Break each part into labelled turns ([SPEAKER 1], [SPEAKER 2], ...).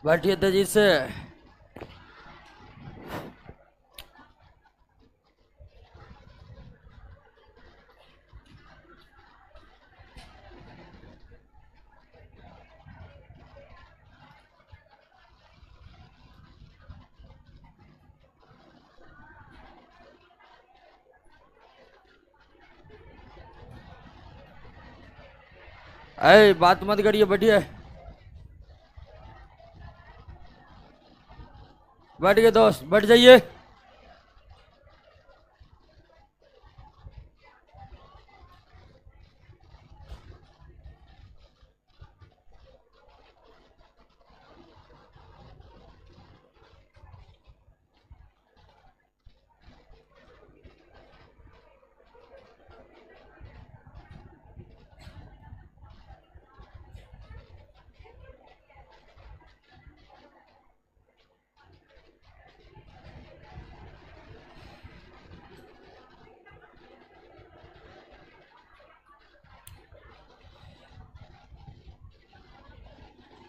[SPEAKER 1] बैठिए तेजी से। अरे बात मत करिए, बैठिए। बैठ गए दोस्त, बैठ जाइए।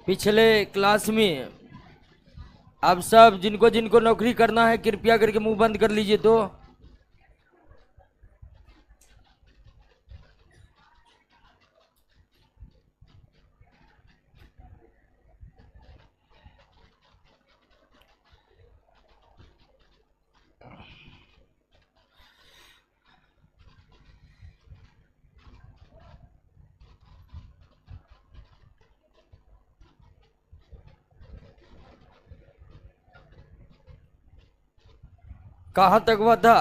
[SPEAKER 1] पिछले क्लास में आप सब जिनको जिनको नौकरी करना है कृपया करके मुंह बंद कर लीजिए। तो कहां तक हुआ था?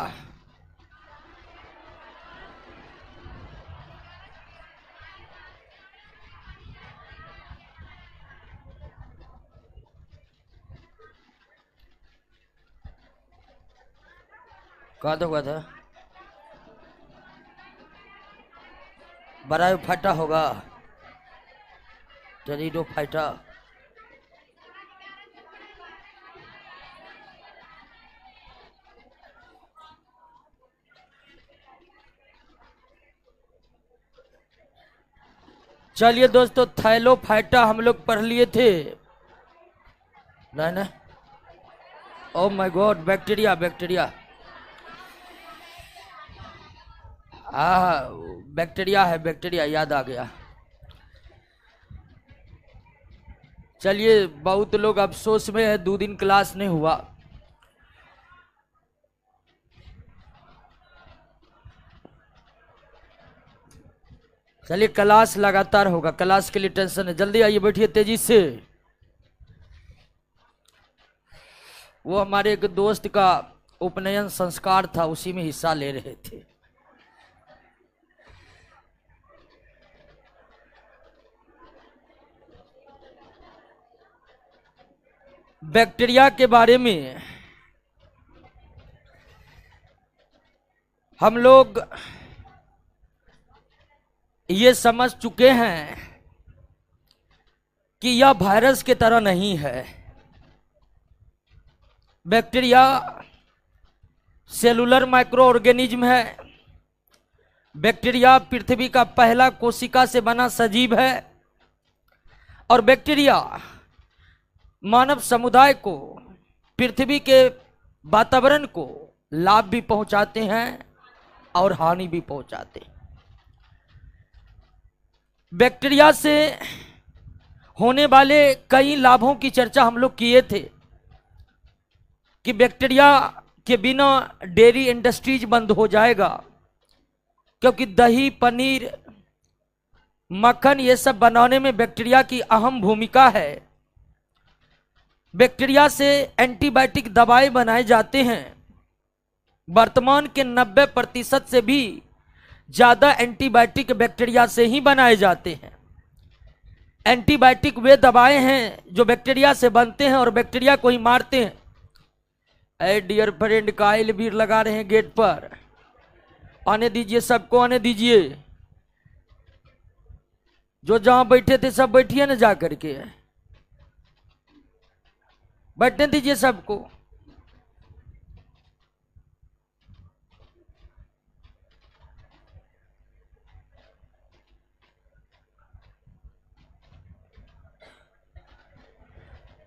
[SPEAKER 1] कहा तक हुआ था? बड़ा फाटा होगा, टेरिडो फाइटा। चलिए दोस्तों, थैलोफाइटा हम लोग पढ़ लिए थे। नहीं नहीं, oh my God, bacteria bacteria. हाँ, बैक्टीरिया है, बैक्टीरिया याद आ गया। चलिए, बहुत लोग अफसोस में है 2 दिन क्लास नहीं हुआ। चलिए, क्लास लगातार होगा, क्लास के लिए टेंशन है। जल्दी आइए, बैठिए तेजी से। वो हमारे एक दोस्त का उपनयन संस्कार था, उसी में हिस्सा ले रहे थे। बैक्टीरिया के बारे में हम लोग ये समझ चुके हैं कि यह वायरस की तरह नहीं है। बैक्टीरिया सेलुलर माइक्रो ऑर्गेनिज्म है। बैक्टीरिया पृथ्वी का पहला कोशिका से बना सजीव है। और बैक्टीरिया मानव समुदाय को, पृथ्वी के वातावरण को लाभ भी पहुंचाते हैं और हानि भी पहुंचाते हैं। बैक्टीरिया से होने वाले कई लाभों की चर्चा हम लोग किए थे कि बैक्टीरिया के बिना डेयरी इंडस्ट्रीज बंद हो जाएगा, क्योंकि दही, पनीर, मक्खन ये सब बनाने में बैक्टीरिया की अहम भूमिका है। बैक्टीरिया से एंटीबायोटिक दवाएं बनाए जाते हैं। वर्तमान के 90% से भी ज्यादा एंटीबायोटिक बैक्टीरिया से ही बनाए जाते हैं। एंटीबायोटिक वे दवाएं हैं जो बैक्टीरिया से बनते हैं और बैक्टीरिया को ही मारते हैं। ए डियर फ्रेंड, कायल भी लगा रहे हैं गेट पर। आने दीजिए, सबको आने दीजिए। जो जहां बैठे थे सब बैठिए ना, जा करके बैठने दीजिए सबको।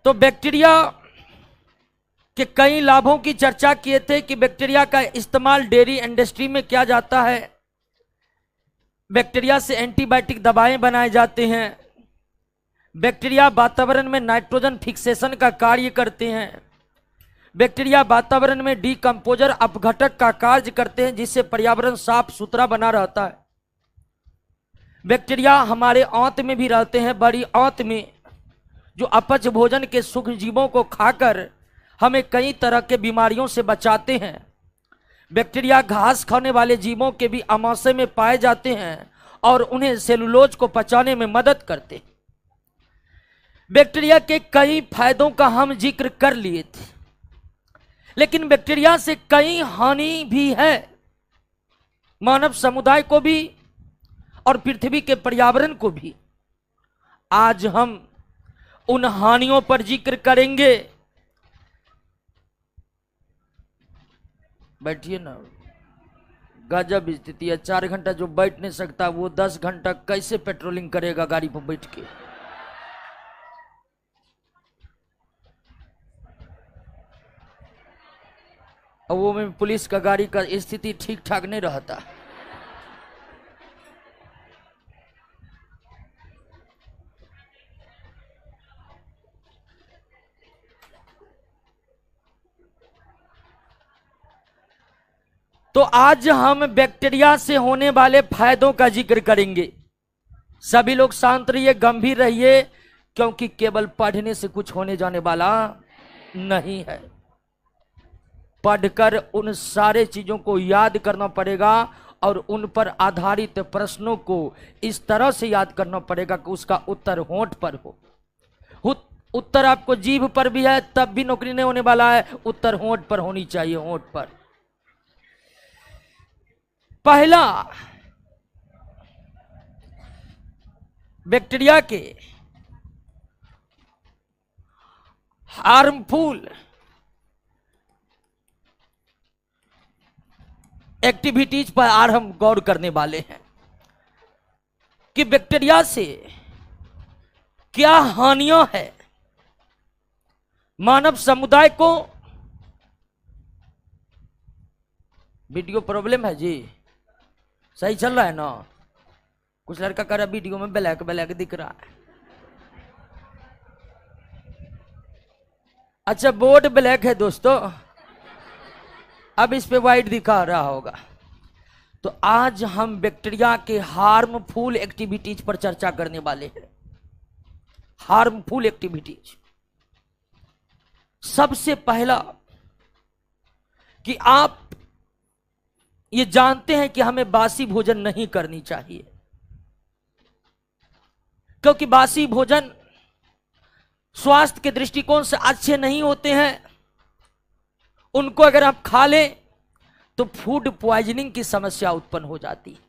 [SPEAKER 1] तो बैक्टीरिया के कई लाभों की चर्चा किए थे कि बैक्टीरिया का इस्तेमाल डेयरी इंडस्ट्री में किया जाता है। बैक्टीरिया से एंटीबायोटिक दवाएं बनाए जाते हैं। बैक्टीरिया वातावरण में नाइट्रोजन फिक्सेशन का कार्य करते हैं। बैक्टीरिया वातावरण में डीकंपोजर अपघटक का कार्य करते हैं, जिससे पर्यावरण साफ सुथरा बना रहता है। बैक्टीरिया हमारे आंत में भी रहते हैं, बड़ी आंत में, जो अपच भोजन के सूक्ष्म जीवों को खाकर हमें कई तरह के बीमारियों से बचाते हैं। बैक्टीरिया घास खाने वाले जीवों के भी आमाशय में पाए जाते हैं और उन्हें सेलुलोज को पचाने में मदद करते हैं। बैक्टीरिया के कई फायदों का हम जिक्र कर लिए थे, लेकिन बैक्टीरिया से कई हानि भी है, मानव समुदाय को भी और पृथ्वी के पर्यावरण को भी। आज हम उन हानियों पर जिक्र करेंगे। बैठिए ना, गजब स्थिति है। 4 घंटा जो बैठ नहीं सकता वो 10 घंटा कैसे पेट्रोलिंग करेगा गाड़ी पर बैठ के। और वो में पुलिस का गाड़ी का स्थिति ठीक ठाक नहीं रहता। तो आज हम बैक्टीरिया से होने वाले फायदों का जिक्र करेंगे। सभी लोग शांत रहिए, गंभीर रहिए, क्योंकि केवल पढ़ने से कुछ होने जाने वाला नहीं है। पढ़कर उन सारे चीजों को याद करना पड़ेगा और उन पर आधारित प्रश्नों को इस तरह से याद करना पड़ेगा कि उसका उत्तर होंठ पर हो। उत्तर आपको जीभ पर भी है तब भी नौकरी नहीं होने वाला है, उत्तर होंठ पर होनी चाहिए, होंठ पर। पहला, बैक्टीरिया के हार्मफुल एक्टिविटीज पर आज हम गौर करने वाले हैं कि बैक्टीरिया से क्या हानियां है मानव समुदाय को। वीडियो प्रॉब्लम है जी, सही चल रहा है ना? कुछ लड़का कह रहा वीडियो में ब्लैक ब्लैक दिख रहा है। अच्छा, बोर्ड ब्लैक है दोस्तों, अब इस पे वाइट दिखा रहा होगा। तो आज हम बैक्टीरिया के हार्मफुल एक्टिविटीज पर चर्चा करने वाले हैं। हार्मफुल एक्टिविटीज, सबसे पहला कि आप ये जानते हैं कि हमें बासी भोजन नहीं करनी चाहिए, क्योंकि बासी भोजन स्वास्थ्य के दृष्टिकोण से अच्छे नहीं होते हैं। उनको अगर आप खा लें तो फूड पॉइजनिंग की समस्या उत्पन्न हो जाती है।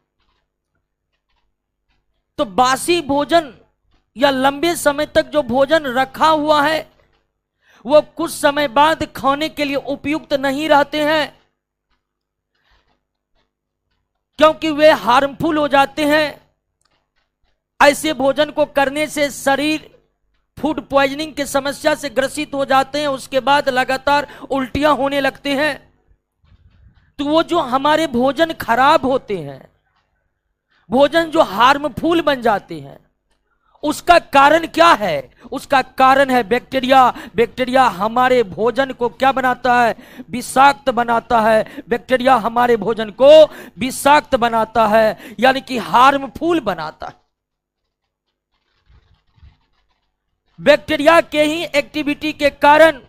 [SPEAKER 1] तो बासी भोजन या लंबे समय तक जो भोजन रखा हुआ है वो कुछ समय बाद खाने के लिए उपयुक्त नहीं रहते हैं, क्योंकि वे हार्मफुल हो जाते हैं। ऐसे भोजन को करने से शरीर फूड पॉइजनिंग की समस्या से ग्रसित हो जाते हैं, उसके बाद लगातार उल्टियां होने लगते हैं। तो वो जो हमारे भोजन खराब होते हैं, भोजन जो हार्मफुल बन जाते हैं, उसका कारण क्या है? उसका कारण है बैक्टीरिया। बैक्टीरिया हमारे भोजन को क्या बनाता है? विषाक्त बनाता है। बैक्टीरिया हमारे भोजन को विषाक्त बनाता है, यानी कि हार्मफुल बनाता है। बैक्टीरिया के ही एक्टिविटी के कारण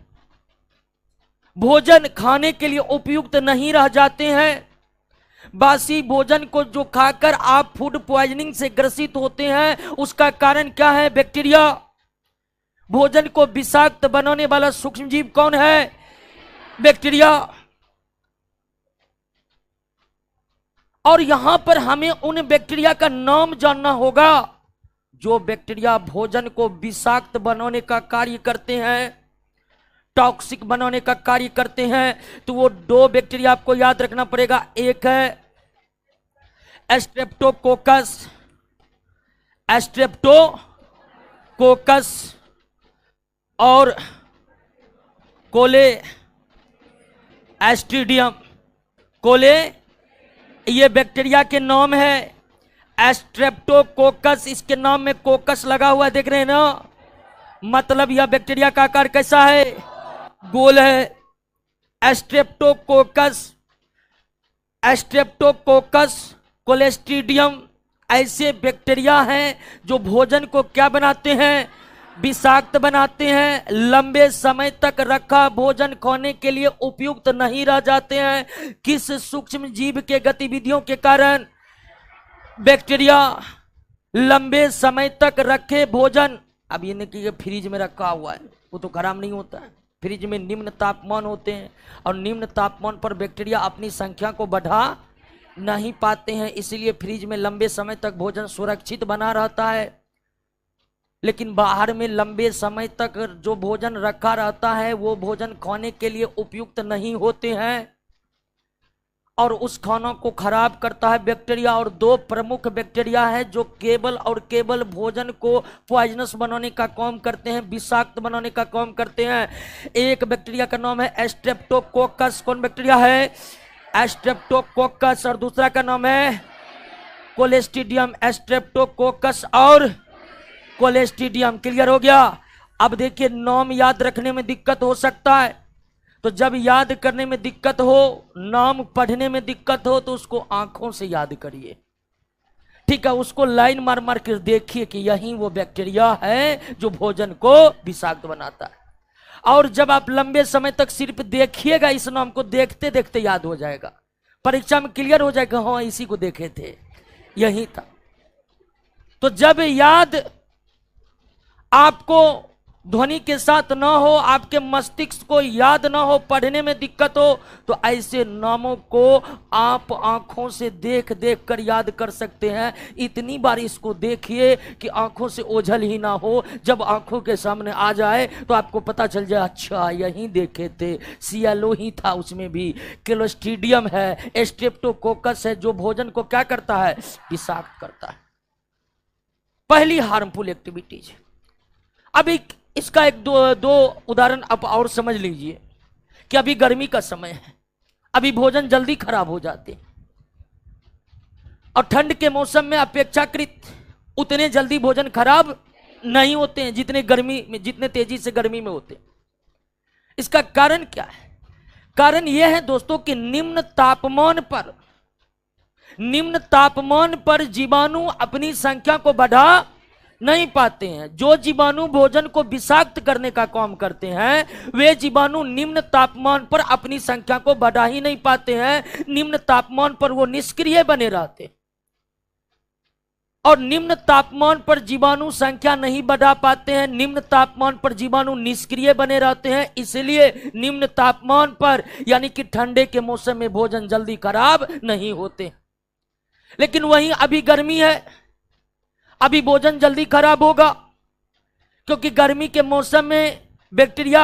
[SPEAKER 1] भोजन खाने के लिए उपयुक्त नहीं रह जाते हैं। बासी भोजन को जो खाकर आप फूड पॉइजनिंग से ग्रसित होते हैं, उसका कारण क्या है? बैक्टीरिया। भोजन को विषाक्त बनाने वाला सूक्ष्म जीव कौन है? बैक्टीरिया। और यहां पर हमें उन बैक्टीरिया का नाम जानना होगा जो बैक्टीरिया भोजन को विषाक्त बनाने का कार्य करते हैं, टॉक्सिक बनाने का कार्य करते हैं। तो वो 2 बैक्टीरिया आपको याद रखना पड़ेगा। एक है स्ट्रेप्टोकोकस, स्ट्रेप्टोकोकस, और कोले एस्ट्रीडियम। कोले ये बैक्टीरिया के नाम है। स्ट्रेप्टोकोकस, इसके नाम में कोकस लगा हुआ देख रहे हैं ना, मतलब यह बैक्टीरिया का आकार कैसा है, गोल है। स्ट्रेप्टोकोकस, स्ट्रेप्टोकोकस, कोलेस्ट्रीडियम ऐसे बैक्टीरिया हैं जो भोजन को क्या बनाते हैं, विषाक्त बनाते हैं। लंबे समय तक रखा भोजन खाने के लिए उपयुक्त नहीं रह जाते हैं। किस सूक्ष्म जीव के गतिविधियों के कारण बैक्टीरिया लंबे समय तक रखे भोजन, अब ये नहीं कि फ्रिज में रखा हुआ है वो तो खराब नहीं होता है, फ्रिज में निम्न तापमान होते हैं और निम्न तापमान पर बैक्टीरिया अपनी संख्या को बढ़ा नहीं पाते हैं, इसलिए फ्रिज में लंबे समय तक भोजन सुरक्षित बना रहता है। लेकिन बाहर में लंबे समय तक जो भोजन रखा रहता है वो भोजन खाने के लिए उपयुक्त नहीं होते हैं और उस खाना को खराब करता है बैक्टीरिया। और दो प्रमुख बैक्टीरिया है जो केवल भोजन को पॉइजनस बनाने का काम करते हैं, विषाक्त बनाने का काम करते हैं। एक बैक्टीरिया का नाम है स्ट्रेप्टोकोकस। कौन बैक्टीरिया है, स्ट्रेप्टोकोकस। और दूसरा का नाम है कोलेस्ट्रीडियम। स्ट्रेप्टोकोकस और कोलेस्ट्रीडियम, क्लियर हो गया। अब देखिए नाम याद रखने में दिक्कत हो सकता है, तो जब याद करने में दिक्कत हो, नाम पढ़ने में दिक्कत हो, तो उसको आंखों से याद करिए, ठीक है। उसको लाइन मार मार कर देखिए कि यही वो बैक्टीरिया है जो भोजन को विषाक्त बनाता है। और जब आप लंबे समय तक सिर्फ देखिएगा, इस नाम को देखते देखते याद हो जाएगा, परीक्षा में क्लियर हो जाएगा, हाँ इसी को देखे थे, यही था। तो जब याद आपको ध्वनि के साथ ना हो, आपके मस्तिष्क को याद ना हो, पढ़ने में दिक्कत हो, तो ऐसे नामों को आप आंखों से देख देख कर याद कर सकते हैं। इतनी बार इसको देखिए कि आंखों से ओझल ही ना हो, जब आंखों के सामने आ जाए तो आपको पता चल जाए अच्छा यही देखे थे, सियालो ही था, उसमें भी क्लोस्ट्रीडियम है, स्ट्रेप्टोकोकस है जो भोजन को क्या करता है, विषाक्त करता है। पहली हार्मफुल एक्टिविटीज। अभी इसका एक दो उदाहरण आप और समझ लीजिए कि अभी गर्मी का समय है, अभी भोजन जल्दी खराब हो जाते और ठंड के मौसम में अपेक्षाकृत उतने जल्दी भोजन खराब नहीं होते हैं जितने गर्मी में, जितने तेजी से गर्मी में होते। इसका कारण क्या है, कारण यह है दोस्तों कि निम्न तापमान पर जीवाणु अपनी संख्या को बढ़ा नहीं पाते हैं। जो जीवाणु भोजन को विषाक्त करने का काम करते हैं वे जीवाणु निम्न तापमान पर अपनी संख्या को बढ़ा ही नहीं पाते हैं, निम्न तापमान पर वो निष्क्रिय बने रहते। और निम्न तापमान पर जीवाणु संख्या नहीं बढ़ा पाते हैं, निम्न तापमान पर जीवाणु निष्क्रिय बने रहते हैं, इसलिए निम्न तापमान पर यानी कि ठंडे के मौसम में भोजन जल्दी खराब नहीं होते। लेकिन वहीं अभी गर्मी है, अभी भोजन जल्दी खराब होगा, क्योंकि गर्मी के मौसम में बैक्टीरिया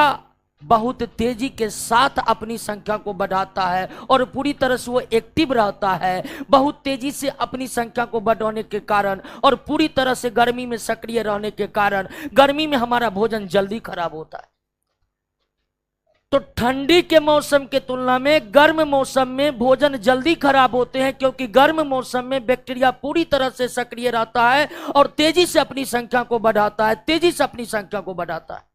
[SPEAKER 1] बहुत तेजी के साथ अपनी संख्या को बढ़ाता है और पूरी तरह से वो एक्टिव रहता है। बहुत तेजी से अपनी संख्या को बढ़ाने के कारण और पूरी तरह से गर्मी में सक्रिय रहने के कारण गर्मी में हमारा भोजन जल्दी खराब होता है। तो ठंडी के मौसम के तुलना में गर्म मौसम में भोजन जल्दी खराब होते हैं, क्योंकि गर्म मौसम में बैक्टीरिया पूरी तरह से सक्रिय रहता है और तेजी से अपनी संख्या को बढ़ाता है, तेजी से अपनी संख्या को बढ़ाता है।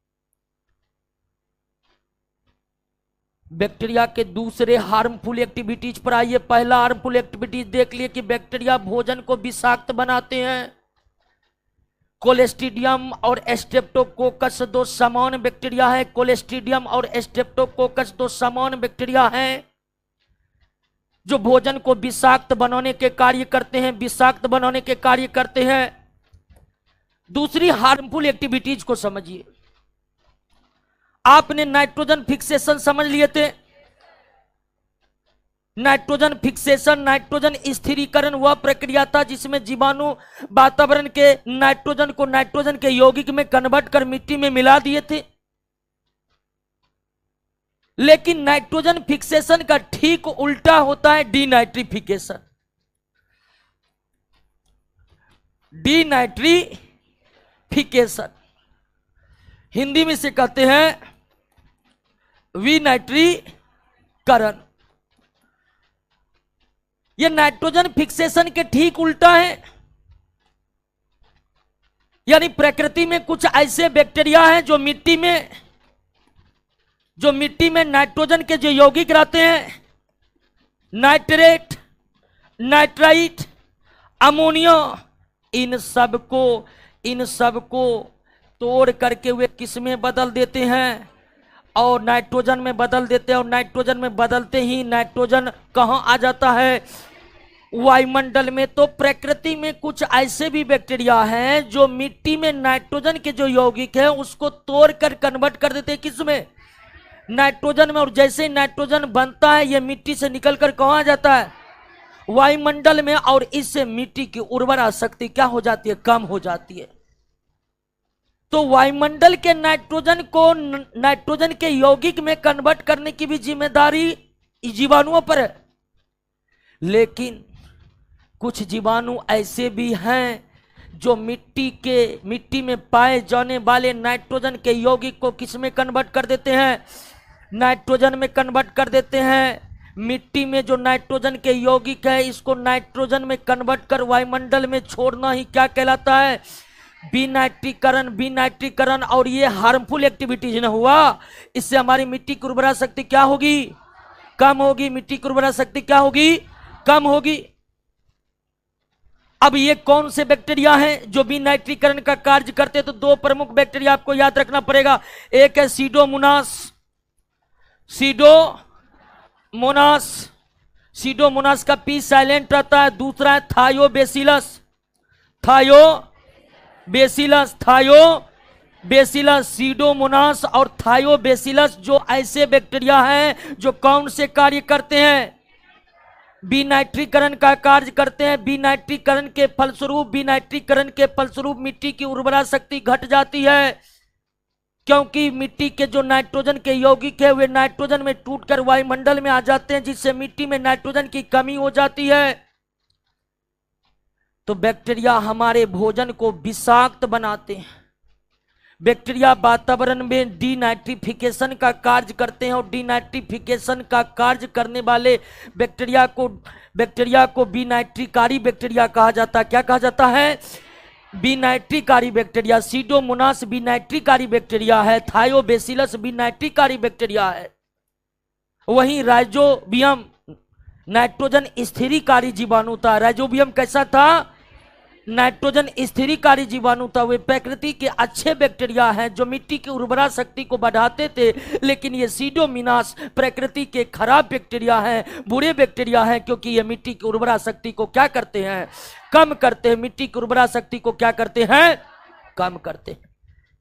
[SPEAKER 1] बैक्टीरिया के दूसरे हार्मफुल एक्टिविटीज पर आइए। पहला हार्मफुल एक्टिविटीज देख लिए कि बैक्टीरिया भोजन को विषाक्त बनाते हैं। कोलेस्ट्रीडियम और स्ट्रेप्टोकोकस दो समान बैक्टीरिया है। कोलेस्ट्रीडियम और स्ट्रेप्टोकोकस दो समान बैक्टीरिया हैं जो भोजन को विषाक्त बनाने के कार्य करते हैं, विषाक्त बनाने के कार्य करते हैं। दूसरी हार्मफुल एक्टिविटीज को समझिए। आपने नाइट्रोजन फिक्सेशन समझ लिए थे। नाइट्रोजन फिक्सेशन, नाइट्रोजन स्थिरीकरण वह प्रक्रिया था जिसमें जीवाणु वातावरण के नाइट्रोजन को नाइट्रोजन के यौगिक में कन्वर्ट कर मिट्टी में मिला दिए थे। लेकिन नाइट्रोजन फिक्सेशन का ठीक उल्टा होता है डीनाइट्रिफिकेशन। डीनाइट्रिफिकेशन हिंदी में से कहते हैं विनाइट्रीकरण। यह नाइट्रोजन फिक्सेशन के ठीक उल्टा है। यानी प्रकृति में कुछ ऐसे बैक्टीरिया हैं जो मिट्टी में नाइट्रोजन के जो यौगिक रहते हैं, नाइट्रेट, नाइट्राइट, अमोनिया, इन सब को तोड़ करके वे किस में बदल देते हैं, और नाइट्रोजन में बदल देते हैं। और नाइट्रोजन में बदलते ही नाइट्रोजन कहां आ जाता है? वायुमंडल में। तो प्रकृति में कुछ ऐसे भी बैक्टीरिया हैं जो मिट्टी में नाइट्रोजन के जो यौगिक है उसको तोड़कर कन्वर्ट कर देते हैं किस में? नाइट्रोजन में। और जैसे नाइट्रोजन बनता है यह मिट्टी से निकलकर कहां आ जाता है? वायुमंडल में। और इससे मिट्टी की उर्वरा शक्ति क्या हो जाती है? कम हो जाती है। तो वायुमंडल के नाइट्रोजन को नाइट्रोजन के यौगिक में कन्वर्ट करने की भी जिम्मेदारी जीवाणुओं पर है। लेकिन कुछ जीवाणु ऐसे भी हैं जो मिट्टी में पाए जाने वाले नाइट्रोजन के यौगिक को किस में कन्वर्ट कर देते हैं? नाइट्रोजन में कन्वर्ट कर देते हैं। मिट्टी में जो नाइट्रोजन के यौगिक है इसको नाइट्रोजन में कन्वर्ट कर वायुमंडल में छोड़ना ही क्या कहलाता है? विनाइट्रीकरण। और ये हार्मफुल एक्टिविटीज न हुआ, इससे हमारी मिट्टी की उर्वरा शक्ति क्या होगी? कम होगी। मिट्टी की उर्वरा शक्ति क्या होगी? कम होगी। अब ये कौन से बैक्टीरिया हैं जो विनाइट्रीकरण का कार्य करते हैं? तो दो प्रमुख बैक्टीरिया आपको याद रखना पड़ेगा। एक है सीडोमोनास का पी साइलेंट रहता है। दूसरा है थायोबेसिलस। सीडोमोनास और थायोबेसिलस जो ऐसे बैक्टीरिया हैं जो कौन से कार्य करते हैं? विनाइट्रीकरण का कार्य करते हैं। विनाइट्रीकरण के फलस्वरूप मिट्टी की उर्वरा शक्ति घट जाती है, क्योंकि मिट्टी के जो नाइट्रोजन के यौगिक है वे नाइट्रोजन में टूटकर वायुमंडल में आ जाते हैं, जिससे मिट्टी में नाइट्रोजन की कमी हो जाती है। तो बैक्टीरिया हमारे भोजन को विषाक्त बनाते हैं। बैक्टीरिया वातावरण में डीनाइट्रिफिकेशन का कार्य करते हैं, और डीनाइट्रिफिकेशन का कार्य करने वाले बैक्टीरिया को विनाइट्रीकारी बैक्टीरिया कहा जाता है। क्या कहा जाता है? विनाइट्रीकारी बैक्टीरिया। सीडोमोनास विनाइट्रीकारी बैक्टीरिया है, थायोबेसिलस विनाइट्रीकारी बैक्टीरिया है। वहीं राइजोबियम नाइट्रोजन स्थिरीकारी जीवाणु था। राइजोबियम कैसा था? नाइट्रोजन स्थिरीकारी जीवाणु था। वे प्रकृति के अच्छे बैक्टीरिया हैं जो मिट्टी की उर्वरा शक्ति को बढ़ाते थे। लेकिन ये सीडोमोनास प्रकृति के खराब बैक्टीरिया हैं, बुरे बैक्टीरिया हैं, क्योंकि ये मिट्टी की उर्वरा शक्ति को क्या करते हैं? कम करते हैं। मिट्टी की उर्वरा शक्ति को क्या करते हैं? कम करते हैं।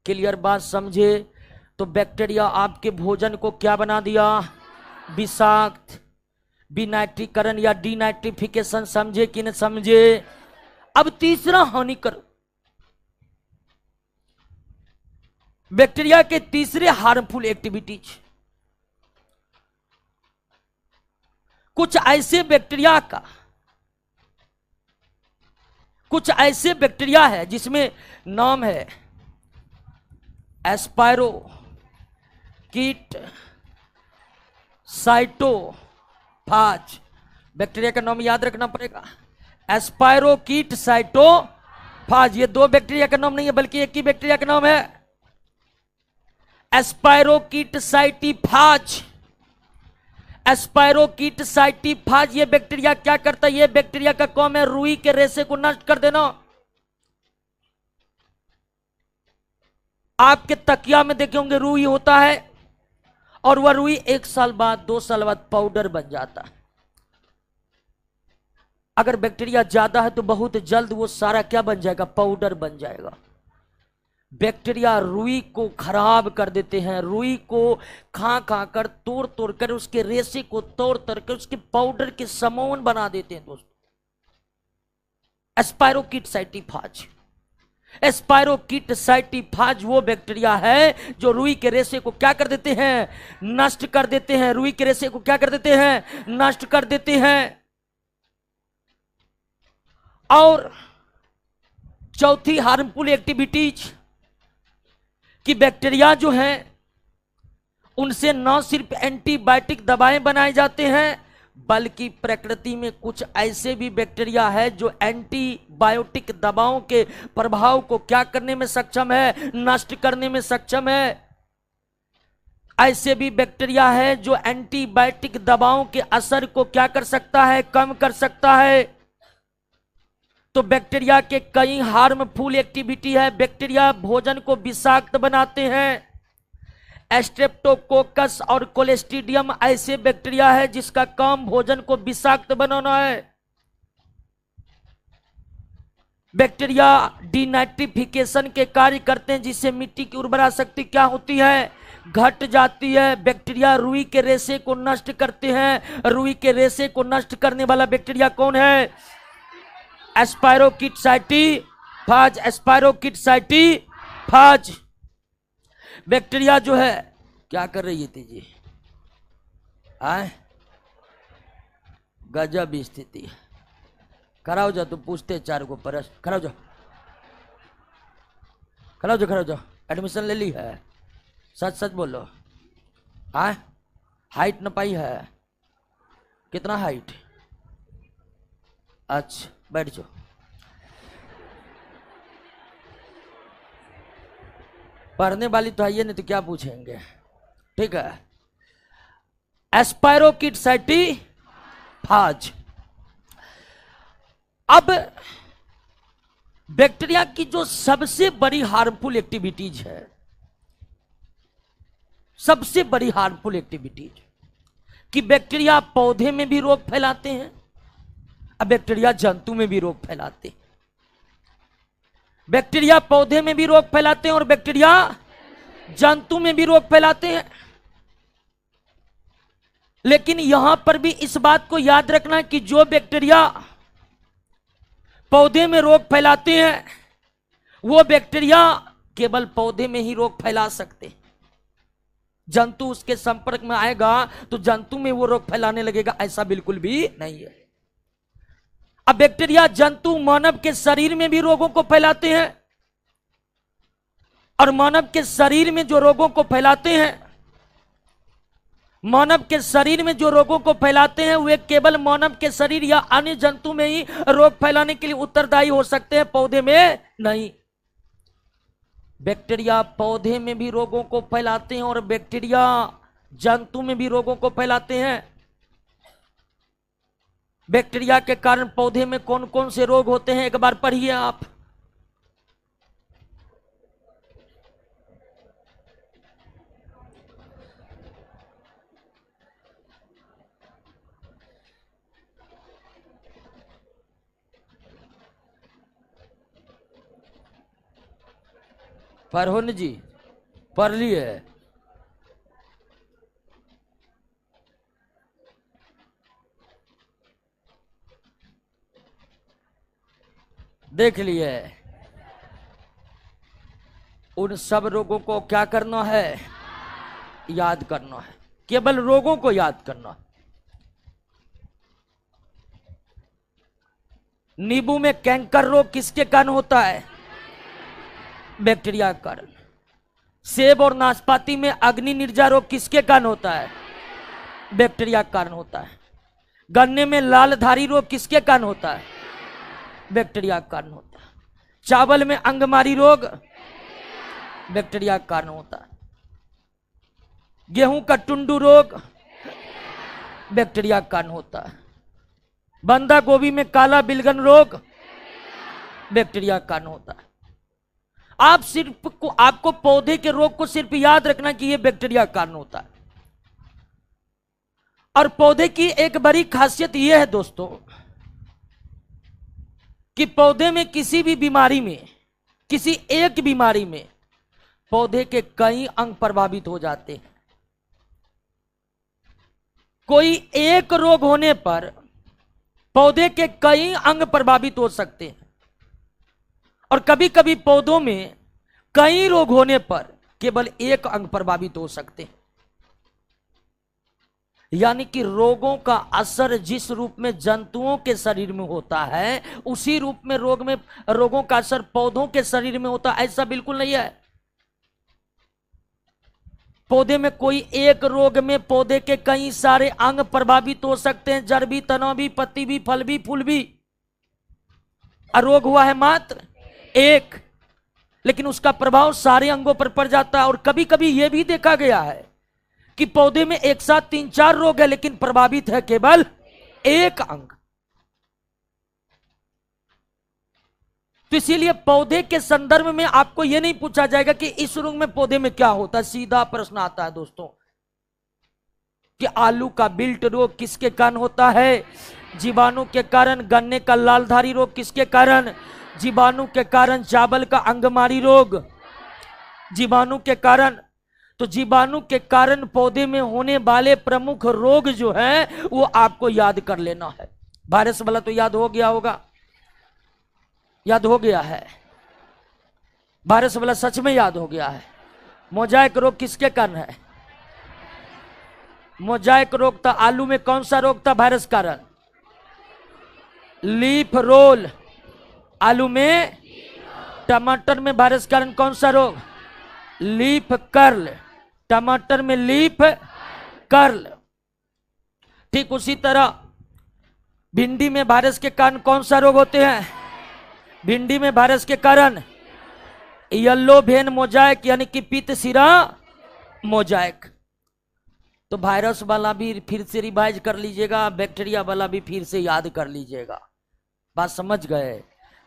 [SPEAKER 1] क्लियर बात समझे? तो बैक्टीरिया आपके भोजन को क्या बना दिया? विषाक्त। विनाइट्रीकरण या डीनाइट्रिफिकेशन समझे कि न समझे? अब तीसरा हानिकर बैक्टीरिया के तीसरे हार्मफुल एक्टिविटीज। कुछ ऐसे बैक्टीरिया है जिसमें नाम है एस्पायरोकीट साइटोफाज। बैक्टीरिया का नाम याद रखना पड़ेगा। एस्पायरोकीट साइटोफाज। ये दो बैक्टीरिया का नाम नहीं है बल्कि एक ही बैक्टीरिया का नाम है एस्पायरोकीट साइटिफाज। एस्पायरोकीट साइटिफाज ये बैक्टीरिया क्या करता है? ये बैक्टीरिया का काम है रुई के रेशे को नष्ट कर देना। आपके तकिया में देखे होंगे रुई होता है, और वह रुई 1 साल बाद 2 साल बाद पाउडर बन जाता है। अगर बैक्टीरिया ज्यादा है तो बहुत जल्द वो सारा क्या बन जाएगा? पाउडर बन जाएगा। बैक्टीरिया रुई को खराब कर देते हैं। रुई को खा कर तोड़ कर उसके रेशे को तोड़ कर उसके पाउडर के समूह बना देते हैं दोस्तों। एस्पायरोकीट साइटिफाज वो बैक्टीरिया है जो रुई के रेशे को क्या कर देते हैं? नष्ट कर देते हैं। रुई के रेशे को क्या कर देते हैं? नष्ट कर देते हैं। और चौथी हार्मफुल एक्टिविटीज, कि बैक्टीरिया जो हैं उनसे न सिर्फ एंटीबायोटिक दवाएं बनाए जाते हैं, बल्कि प्रकृति में कुछ ऐसे भी बैक्टीरिया है जो एंटीबायोटिक दवाओं के प्रभाव को क्या करने में सक्षम है, नष्ट करने में सक्षम है। ऐसे भी बैक्टीरिया है जो एंटीबायोटिक दवाओं के असर को क्या कर सकता है, कम कर सकता है। तो बैक्टीरिया के कई हार्मफुल एक्टिविटी है। बैक्टीरिया भोजन को विषाक्त बनाते हैं। स्ट्रेप्टोकोकस और कोलेस्ट्रीडियम ऐसे बैक्टीरिया है जिसका काम भोजन को विषाक्त बनाना है। बैक्टीरिया डिनाइट्रिफिकेशन के कार्य करते हैं, जिससे मिट्टी की उर्वरा शक्ति क्या होती है, घट जाती है। बैक्टीरिया रुई के रेशे को नष्ट करते हैं। रुई के रेशे को नष्ट करने वाला बैक्टीरिया कौन है, स्पायरोकिटसाइटिफाज। स्पायरोकिटसाइटिफाज बैक्टीरिया जो है क्या कर रही है तेजी, आए गजब स्थिति है। खड़ा हो जाओ, तुम पूछते चार को परस, खड़ा हो जाओ, खड़ा हो जाओ, खड़ा हो जाओ। एडमिशन ले ली है, सच सच बोलो। आए हाइट न पाई है, कितना हाइट, अच्छा बैठ जाओ। पढ़ने वाली तो आइए, नहीं तो क्या पूछेंगे, ठीक है। स्पायरोकिटसाइटिफाज। अब बैक्टीरिया की जो सबसे बड़ी हार्मफुल एक्टिविटीज है, सबसे बड़ी हार्मफुल एक्टिविटीज कि बैक्टीरिया पौधे में भी रोग फैलाते हैं, अब बैक्टीरिया जंतु में भी रोग फैलाते हैं। बैक्टीरिया पौधे में भी रोग फैलाते हैं और बैक्टीरिया जंतु में भी रोग फैलाते हैं। लेकिन यहां पर भी इस बात को याद रखना कि जो बैक्टीरिया पौधे में रोग फैलाते हैं वो बैक्टीरिया केवल पौधे में ही रोग फैला सकते हैं। जंतु उसके संपर्क में आएगा तो जंतु में वो रोग फैलाने लगेगा, ऐसा बिल्कुल भी नहीं है। अब बैक्टीरिया जंतु मानव के शरीर में भी रोगों को फैलाते हैं, और मानव के शरीर में जो रोगों को फैलाते हैं, मानव के शरीर में जो रोगों को फैलाते हैं वे केवल मानव के शरीर या अन्य जंतु में ही रोग फैलाने के लिए उत्तरदायी हो सकते हैं, पौधे में नहीं। बैक्टीरिया पौधे में भी रोगों को फैलाते हैं और बैक्टीरिया जंतु में भी रोगों को फैलाते हैं। बैक्टीरिया के कारण पौधे में कौन कौन से रोग होते हैं एक बार पढ़िए आप। पढ़ो न जी, पढ़ लिए। देख लिए। उन सब रोगों को क्या करना है, याद करना है, केवल रोगों को याद करना है। नींबू में कैंकर रोग किसके कारण होता है, बैक्टीरिया के कारण। सेब और नाशपाती में अग्नि निर्जा रोग किसके कारण होता है, बैक्टीरिया के कारण होता है। गन्ने में लाल धारी रोग किसके कारण होता है, बैक्टीरिया के कारण होता है। चावल में अंगमारी रोग बैक्टीरिया के कारण होता है। गेहूं का टुंडू रोग बैक्टीरिया के कारण होता है। बंदा गोभी में काला बिलगन रोग बैक्टीरिया के कारण होता है। आपको पौधे के रोग को सिर्फ याद रखना कि यह बैक्टीरिया के कारण होता है। और पौधे की एक बड़ी खासियत यह है दोस्तों कि पौधे में किसी भी बीमारी में, किसी एक बीमारी में पौधे के कई अंग प्रभावित हो जाते हैं। कोई एक रोग होने पर पौधे के कई अंग प्रभावित हो सकते हैं, और कभी कभी पौधों में कई रोग होने पर केवल एक अंग प्रभावित हो सकते हैं। यानी कि रोगों का असर जिस रूप में जंतुओं के शरीर में होता है उसी रूप में रोगों का असर पौधों के शरीर में होता है, ऐसा बिल्कुल नहीं है। पौधे में कोई एक रोग में पौधे के कई सारे अंग प्रभावित हो सकते हैं, जड़ भी, तना भी, पत्ती भी, फल भी, फूल भी। रोग हुआ है मात्र एक, लेकिन उसका प्रभाव सारे अंगों पर पड़ जाता है। और कभी कभी यह भी देखा गया है कि पौधे में एक साथ 3-4 रोग है, लेकिन प्रभावित है केवल एक अंग। तो इसीलिए पौधे के संदर्भ में आपको यह नहीं पूछा जाएगा कि इस रोग में पौधे में क्या होता है। सीधा प्रश्न आता है दोस्तों कि आलू का बिल्ट रोग किसके कारण होता है? जीवाणु के कारण। गन्ने का लालधारी रोग किसके कारण? जीवाणु के कारण। चावल का अंगमारी रोग जीवाणु के कारण। तो जीवाणु के कारण पौधे में होने वाले प्रमुख रोग जो है वो आपको याद कर लेना है। वायरस वाला तो याद हो गया होगा, याद हो गया है। वायरस वाला सच में याद हो गया है। मोजाइक रोग किसके कारण है? मोजाइक रोग था आलू में। कौन सा रोग था वायरस कारण? लीफ रोल आलू में। टमाटर में वायरस कारण कौन सा रोग? Leaf curl. टमाटर में लीफ कर्ल। ठीक उसी तरह भिंडी में वायरस के कारण कौन सा रोग होते हैं? भिंडी में वायरस के कारण येलो वेन मोजाइक यानी कि पीत सिरा मोजाइक। तो वायरस वाला भी फिर से रिवाइज कर लीजिएगा, बैक्टीरिया वाला भी फिर से याद कर लीजिएगा। बात समझ गए?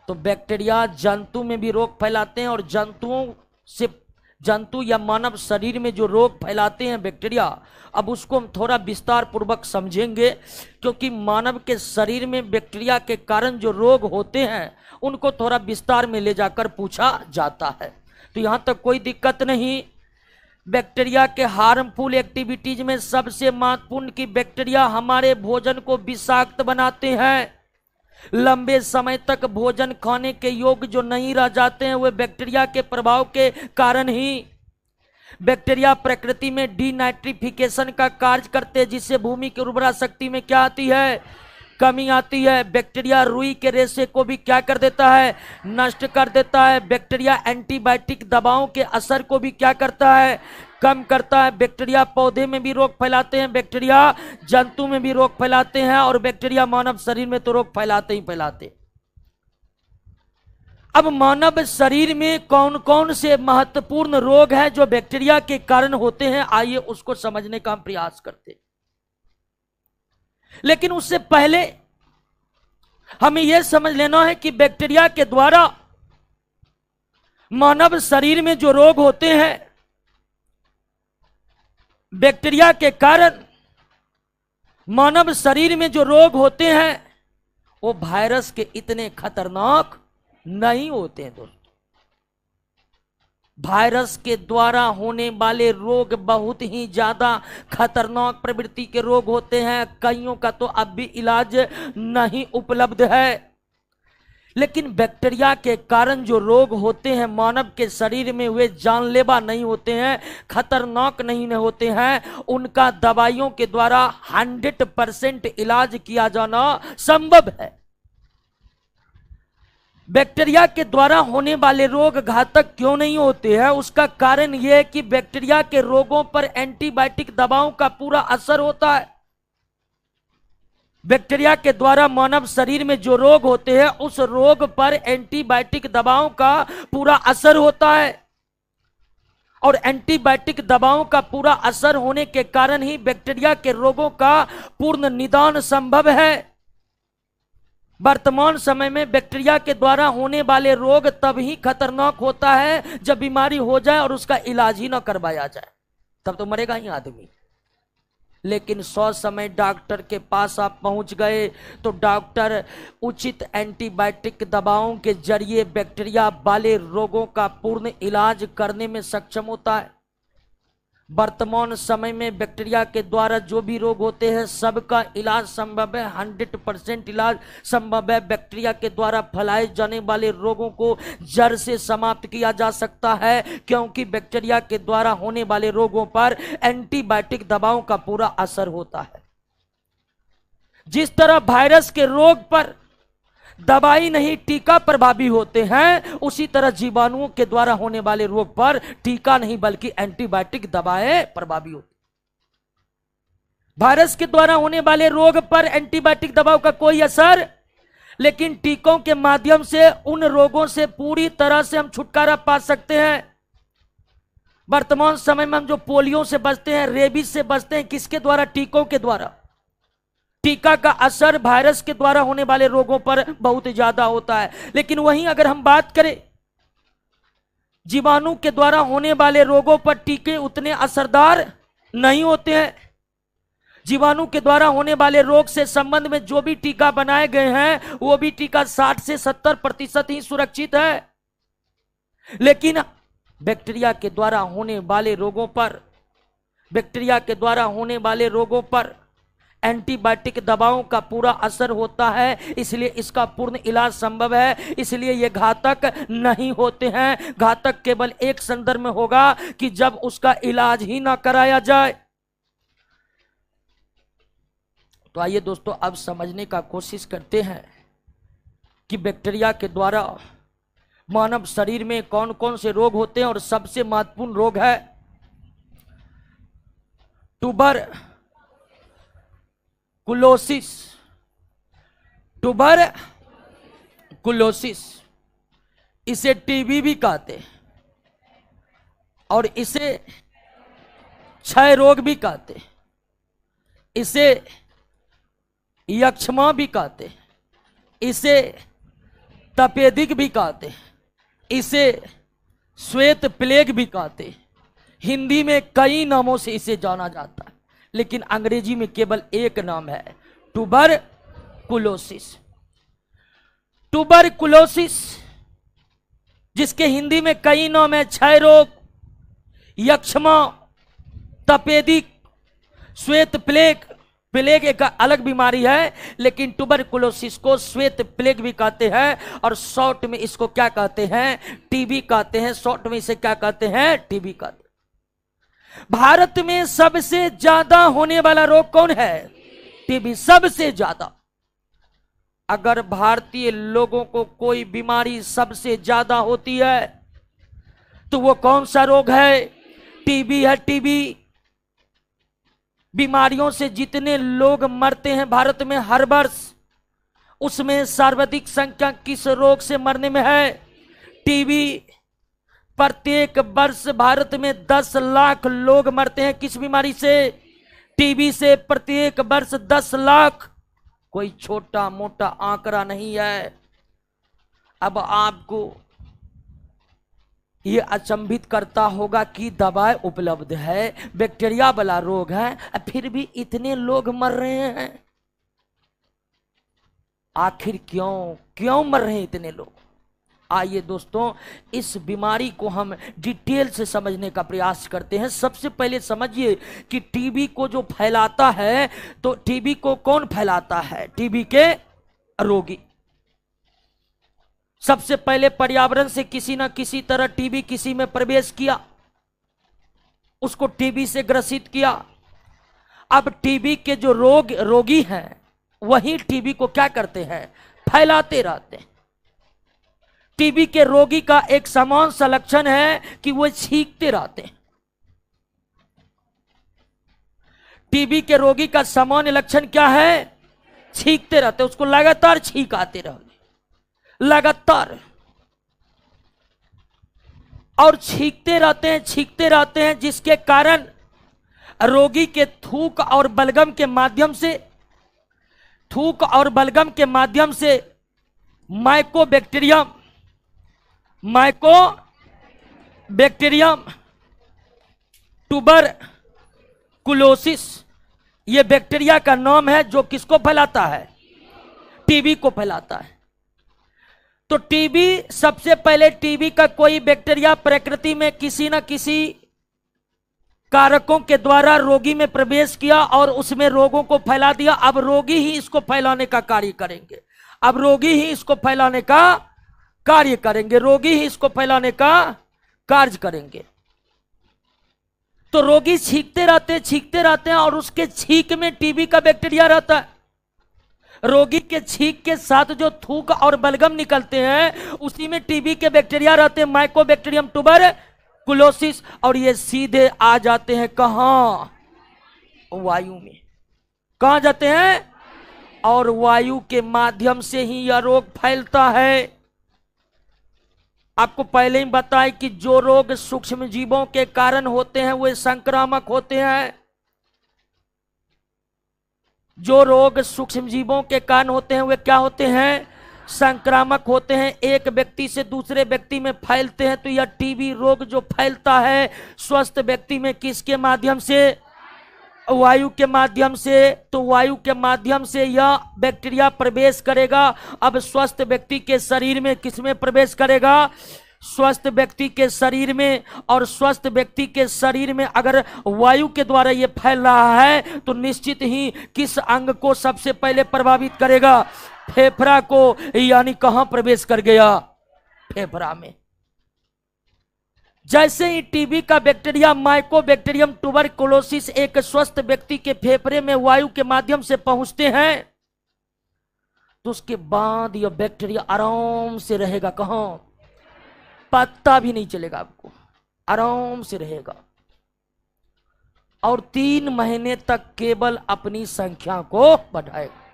[SPEAKER 1] तो बैक्टीरिया जंतु में भी रोग फैलाते हैं, और जंतुओं से जंतु या मानव शरीर में जो रोग फैलाते हैं बैक्टीरिया, अब उसको हम थोड़ा विस्तार पूर्वक समझेंगे, क्योंकि मानव के शरीर में बैक्टीरिया के कारण जो रोग होते हैं उनको थोड़ा विस्तार में ले जाकर पूछा जाता है। तो यहां तक कोई दिक्कत नहीं। बैक्टीरिया के हार्मफुल एक्टिविटीज में सबसे महत्वपूर्ण कि बैक्टीरिया हमारे भोजन को विषाक्त बनाते हैं। लंबे समय तक भोजन खाने के योग्य जो नहीं रह जाते हैं वे बैक्टीरिया के प्रभाव के कारण ही। बैक्टीरिया प्रकृति में डीनाइट्रिफिकेशन का कार्य करते हैं, जिससे भूमि की उर्वरा शक्ति में क्या आती है? कमी आती है। बैक्टीरिया रुई के रेशे को भी क्या कर देता है? नष्ट कर देता है। बैक्टीरिया एंटीबायोटिक दवाओं के असर को भी क्या करता है? कम करता है। बैक्टीरिया पौधे में भी रोग फैलाते हैं, बैक्टीरिया जंतु में भी रोग फैलाते हैं, और बैक्टीरिया मानव शरीर में तो रोग फैलाते ही फैलाते। अब मानव शरीर में कौन कौन से महत्वपूर्ण रोग हैं जो बैक्टीरिया के कारण होते हैं, आइए उसको समझने का हम प्रयास करते हैं। लेकिन उससे पहले हमें यह समझ लेना है कि बैक्टीरिया के द्वारा मानव शरीर में जो रोग होते हैं, बैक्टीरिया के कारण मानव शरीर में जो रोग होते हैं वो वायरस के इतने खतरनाक नहीं होते हैं दोस्तों। वायरस के द्वारा होने वाले रोग बहुत ही ज्यादा खतरनाक प्रवृत्ति के रोग होते हैं। कईयों का तो अब भी इलाज नहीं उपलब्ध है। लेकिन बैक्टीरिया के कारण जो रोग होते हैं मानव के शरीर में, वे जानलेवा नहीं होते हैं, खतरनाक नहीं होते हैं। उनका दवाइयों के द्वारा 100% इलाज किया जाना संभव है। बैक्टीरिया के द्वारा होने वाले रोग घातक क्यों नहीं होते हैं? उसका कारण यह है कि बैक्टीरिया के रोगों पर एंटीबायोटिक दवाओं का पूरा असर होता है। बैक्टीरिया के द्वारा मानव शरीर में जो रोग होते हैं उस रोग पर एंटीबायोटिक दवाओं का पूरा असर होता है, और एंटीबायोटिक दवाओं का पूरा असर होने के कारण ही बैक्टीरिया के रोगों का पूर्ण निदान संभव है। वर्तमान समय में बैक्टीरिया के द्वारा होने वाले रोग तब ही खतरनाक होता है जब बीमारी हो जाए और उसका इलाज ही ना करवाया जाए, तब तो मरेगा ही आदमी। लेकिन 100 समय डॉक्टर के पास आप पहुंच गए तो डॉक्टर उचित एंटीबायोटिक दवाओं के जरिए बैक्टीरिया वाले रोगों का पूर्ण इलाज करने में सक्षम होता है। वर्तमान समय में बैक्टीरिया के द्वारा जो भी रोग होते हैं सबका इलाज संभव है, 100% इलाज संभव है। बैक्टीरिया के द्वारा फैलाए जाने वाले रोगों को जड़ से समाप्त किया जा सकता है, क्योंकि बैक्टीरिया के द्वारा होने वाले रोगों पर एंटीबायोटिक दवाओं का पूरा असर होता है। जिस तरह वायरस के रोग पर दवाई नहीं टीका प्रभावी होते हैं, उसी तरह जीवाणुओं के द्वारा होने वाले रोग पर टीका नहीं बल्कि एंटीबायोटिक दवाएं प्रभावी होती। वायरस के द्वारा होने वाले रोग पर एंटीबायोटिक दवाओं का कोई असर, लेकिन टीकों के माध्यम से उन रोगों से पूरी तरह से हम छुटकारा पा सकते हैं। वर्तमान समय में हम जो पोलियो से बचते हैं, रेबीज से बचते हैं, किसके द्वारा? टीकों के द्वारा। टीका का असर वायरस के द्वारा होने वाले रोगों पर बहुत ज्यादा होता है। लेकिन वहीं अगर हम बात करें जीवाणु के द्वारा होने वाले रोगों पर टीके उतने असरदार नहीं होते हैं। जीवाणु के द्वारा होने वाले रोग से संबंध में जो भी टीका बनाए गए हैं वो भी टीका 60 से 70% ही सुरक्षित है। लेकिन बैक्टीरिया के द्वारा होने वाले रोगों पर, बैक्टीरिया के द्वारा होने वाले रोगों पर एंटीबायोटिक दवाओं का पूरा असर होता है, इसलिए इसका पूर्ण इलाज संभव है। इसलिए ये घातक नहीं होते हैं। घातक केवल एक संदर्भ में होगा कि जब उसका इलाज ही ना कराया जाए। तो आइए दोस्तों, अब समझने का कोशिश करते हैं कि बैक्टीरिया के द्वारा मानव शरीर में कौन कौन से रोग होते हैं। और सबसे महत्वपूर्ण रोग है ट्यूबरकुलोसिस। ट्यूबरकुलोसिस, इसे टीबी भी कहते हैं और इसे क्षय रोग भी कहते हैं, इसे यक्ष्मा भी कहते हैं, इसे तपेदिक भी कहते हैं, इसे श्वेत प्लेग भी कहते हैं। हिंदी में कई नामों से इसे जाना जाता है, लेकिन अंग्रेजी में केवल एक नाम है, ट्यूबरकुलोसिस। ट्यूबरकुलोसिस जिसके हिंदी में कई नाम है, क्षय रोग, यक्ष्मा, तपेदिक, श्वेत प्लेग। प्लेग एक अलग बीमारी है, लेकिन ट्यूबरकुलोसिस को श्वेत प्लेग भी कहते हैं और शॉर्ट में इसको क्या कहते हैं? टीबी कहते हैं। शॉर्ट में इसे क्या कहते हैं? टीबी कहते हैं। भारत में सबसे ज्यादा होने वाला रोग कौन है? टीबी, सबसे ज्यादा। अगर भारतीय लोगों को कोई बीमारी सबसे ज्यादा होती है तो वो कौन सा रोग है? टीबी है। टीबी बीमारियों से जितने लोग मरते हैं भारत में हर वर्ष, उसमें सर्वाधिक संख्या किस रोग से मरने में है? टीबी। प्रत्येक वर्ष भारत में 10 लाख लोग मरते हैं किस बीमारी से? टीबी से। प्रत्येक वर्ष 10 लाख, कोई छोटा मोटा आंकड़ा नहीं है। अब आपको ये अचंभित करता होगा कि दवाई उपलब्ध है, बैक्टीरिया वाला रोग है, फिर भी इतने लोग मर रहे हैं। आखिर क्यों मर रहे हैं इतने लोग? आइए दोस्तों, इस बीमारी को हम डिटेल से समझने का प्रयास करते हैं। सबसे पहले समझिए कि टीबी को जो फैलाता है, तो टीबी को कौन फैलाता है? टीबी के रोगी। सबसे पहले पर्यावरण से किसी न किसी तरह टीबी किसी में प्रवेश किया, उसको टीबी से ग्रसित किया। अब टीबी के जो रोगी हैं वही टीबी को क्या करते हैं? फैलाते रहते हैं। टीबी के रोगी का एक समान सा लक्षण है कि वो छींकते रहते हैं। टीबी के रोगी का सामान्य लक्षण क्या है? छींकते रहते हैं। उसको लगातार छींक आते रहोगे, लगातार, और छींकते रहते हैं, जिसके कारण रोगी के थूक और बलगम के माध्यम से माइकोबैक्टीरियम ट्यूबरकुलोसिस, ये बैक्टीरिया का नाम है जो किसको फैलाता है? टीबी को फैलाता है। तो टीबी, सबसे पहले टीबी का कोई बैक्टीरिया प्रकृति में किसी न किसी कारकों के द्वारा रोगी में प्रवेश किया और उसमें रोगों को फैला दिया। अब रोगी ही इसको फैलाने का कार्य करेंगे। रोगी ही इसको फैलाने का कार्य करेंगे। तो रोगी छींकते रहते हैं और उसके छींक में टीबी का बैक्टीरिया रहता है। रोगी के छींक के साथ जो थूक और बलगम निकलते हैं उसी में टीबी के बैक्टीरिया रहते हैं, माइकोबैक्टीरियम ट्यूबरकुलोसिस, और ये सीधे आ जाते हैं कहां? वायु में। कहां जाते हैं? और वायु के माध्यम से ही यह रोग फैलता है। आपको पहले ही बताया कि जो रोग सूक्ष्म जीवों के कारण होते हैं वे संक्रामक होते हैं। जो रोग सूक्ष्म जीवों के कारण होते हैं वे क्या होते हैं? संक्रामक होते हैं, एक व्यक्ति से दूसरे व्यक्ति में फैलते हैं। तो यह टीबी रोग जो फैलता है स्वस्थ व्यक्ति में किसके माध्यम से? वायु के माध्यम से। तो वायु के माध्यम से यह बैक्टीरिया प्रवेश करेगा। अब स्वस्थ व्यक्ति के शरीर में किसमें प्रवेश करेगा? स्वस्थ व्यक्ति के शरीर में। और स्वस्थ व्यक्ति के शरीर में अगर वायु के द्वारा यह फैल रहा है तो निश्चित ही किस अंग को सबसे पहले प्रभावित करेगा? फेफड़ा को। यानी कहां प्रवेश कर गया? फेफड़ा में। जैसे ही टीबी का बैक्टीरिया माइकोबैक्टीरियम ट्यूबरकुलोसिस एक स्वस्थ व्यक्ति के फेफड़े में वायु के माध्यम से पहुंचते हैं तो उसके बाद यह बैक्टीरिया आराम से रहेगा। कहां? पता भी नहीं चलेगा आपको, आराम से रहेगा। और 3 महीने तक केवल अपनी संख्या को बढ़ाएगा।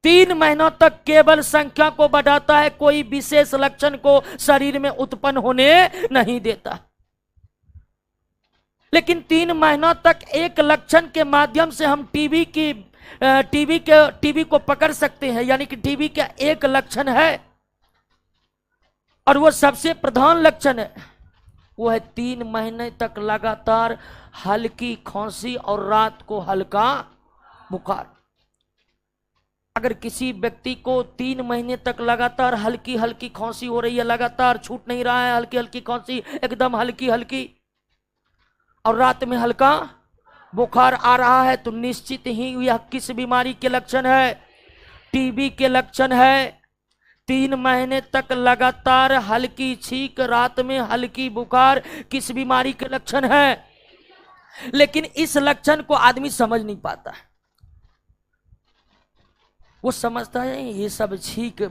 [SPEAKER 1] 3 महीनों तक केवल संख्या को बढ़ाता है, कोई विशेष लक्षण को शरीर में उत्पन्न होने नहीं देता। लेकिन 3 महीनों तक एक लक्षण के माध्यम से हम टीबी को पकड़ सकते हैं। यानी कि टीबी का एक लक्षण है और वो सबसे प्रधान लक्षण है, वो है 3 महीने तक लगातार हल्की खांसी और रात को हल्का बुखार। अगर किसी व्यक्ति को 3 महीने तक लगातार हल्की हल्की खांसी हो रही है, लगातार छूट नहीं रहा है, हल्की हल्की खांसी एकदम हल्की हल्की, और रात में हल्का बुखार आ रहा है, तो निश्चित ही यह किस बीमारी के लक्षण है? टीबी के लक्षण है। 3 महीने तक लगातार हल्की छींक, रात में हल्की बुखार, किस बीमारी के लक्षण है? लेकिन इस लक्षण को आदमी समझ नहीं पाता है। वो समझता है ये सब छींक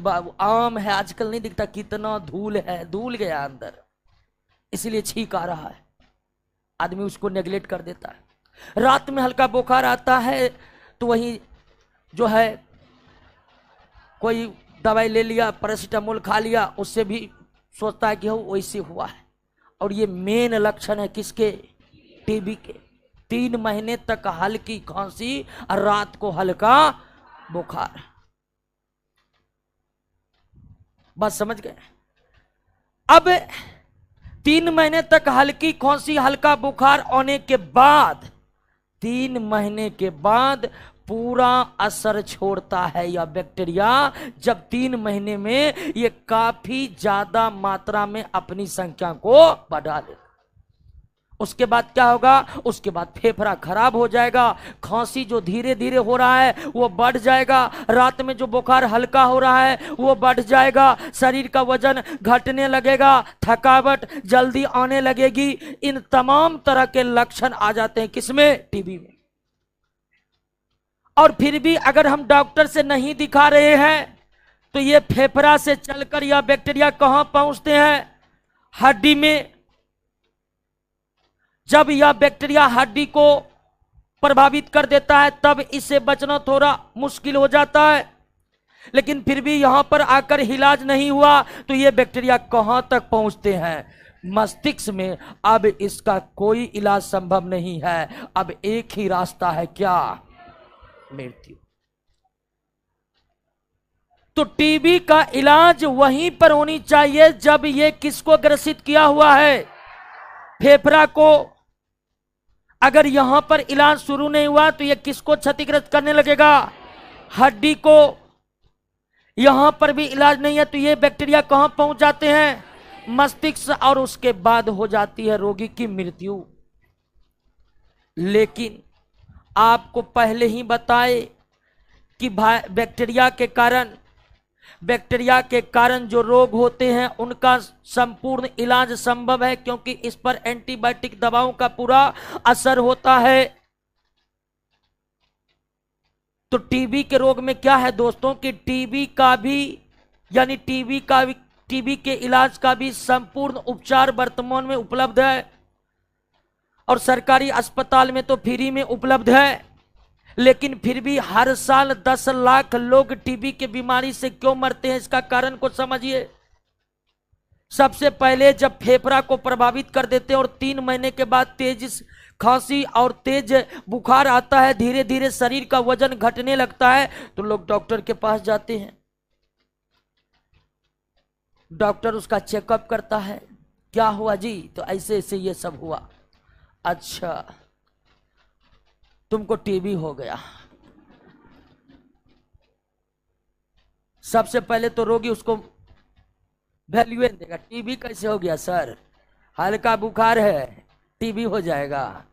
[SPEAKER 1] आम है, आजकल नहीं दिखता कितना धूल है, धूल गया अंदर इसलिए छींक आ रहा है। आदमी उसको नेग्लेक्ट कर देता है। रात में हल्का बुखार आता है तो वही जो है कोई दवाई ले लिया, पैरासीटामोल खा लिया, उससे भी सोचता है कि हो वैसे हुआ है। और ये मेन लक्षण है किसके? टीबी के। 3 महीने तक हल्की खांसी और रात को हल्का बुखार। बस समझ गए? अब 3 महीने तक हल्की खांसी हल्का बुखार होने के बाद 3 महीने के बाद पूरा असर छोड़ता है यह बैक्टीरिया, जब 3 महीने में ये काफी ज्यादा मात्रा में अपनी संख्या को बढ़ा देता। उसके बाद क्या होगा? उसके बाद फेफड़ा खराब हो जाएगा, खांसी जो धीरे धीरे हो रहा है वो बढ़ जाएगा, रात में जो बुखार हल्का हो रहा है वो बढ़ जाएगा, शरीर का वजन घटने लगेगा, थकावट जल्दी आने लगेगी। इन तमाम तरह के लक्षण आ जाते हैं किसमें? टीबी में। और फिर भी अगर हम डॉक्टर से नहीं दिखा रहे हैं तो ये फेफड़ा से चलकर यह बैक्टीरिया कहां पहुंचते हैं? हड्डी में। जब यह बैक्टीरिया हड्डी को प्रभावित कर देता है तब इससे बचना थोड़ा मुश्किल हो जाता है। लेकिन फिर भी यहां पर आकर इलाज नहीं हुआ तो ये बैक्टीरिया कहां तक पहुंचते हैं? मस्तिष्क में। अब इसका कोई इलाज संभव नहीं है। अब एक ही रास्ता है, क्या? मृत्यु। तो टीबी का इलाज वहीं पर होनी चाहिए जब ये किसको ग्रसित किया हुआ है? फेफड़ा को। अगर यहां पर इलाज शुरू नहीं हुआ तो ये किसको क्षतिग्रस्त करने लगेगा? हड्डी को। यहां पर भी इलाज नहीं है तो ये बैक्टीरिया कहां पहुंच जाते हैं? मस्तिष्क, और उसके बाद हो जाती है रोगी की मृत्यु। लेकिन आपको पहले ही बताए कि बैक्टीरिया के कारण जो रोग होते हैं उनका संपूर्ण इलाज संभव है, क्योंकि इस पर एंटीबायोटिक दवाओं का पूरा असर होता है। तो टीबी के रोग में क्या है दोस्तों कि टीबी का भी यानी टीबी के इलाज का भी संपूर्ण उपचार वर्तमान में उपलब्ध है और सरकारी अस्पताल में तो फ्री में उपलब्ध है। लेकिन फिर भी हर साल 10 लाख लोग टीबी के बीमारी से क्यों मरते हैं, इसका कारण को समझिए। सबसे पहले जब फेफड़ा को प्रभावित कर देते हैं और 3 महीने के बाद तेज खांसी और तेज बुखार आता है, धीरे धीरे शरीर का वजन घटने लगता है, तो लोग डॉक्टर के पास जाते हैं। डॉक्टर उसका चेकअप करता है, क्या हुआ जी, तो ऐसे ऐसे ये सब हुआ। अच्छा, तुमको टीबी हो गया। सबसे पहले तो रोगी उसको वैल्यूएशन देगा, टीबी कैसे हो गया सर, हल्का बुखार है, टीबी हो जाएगा।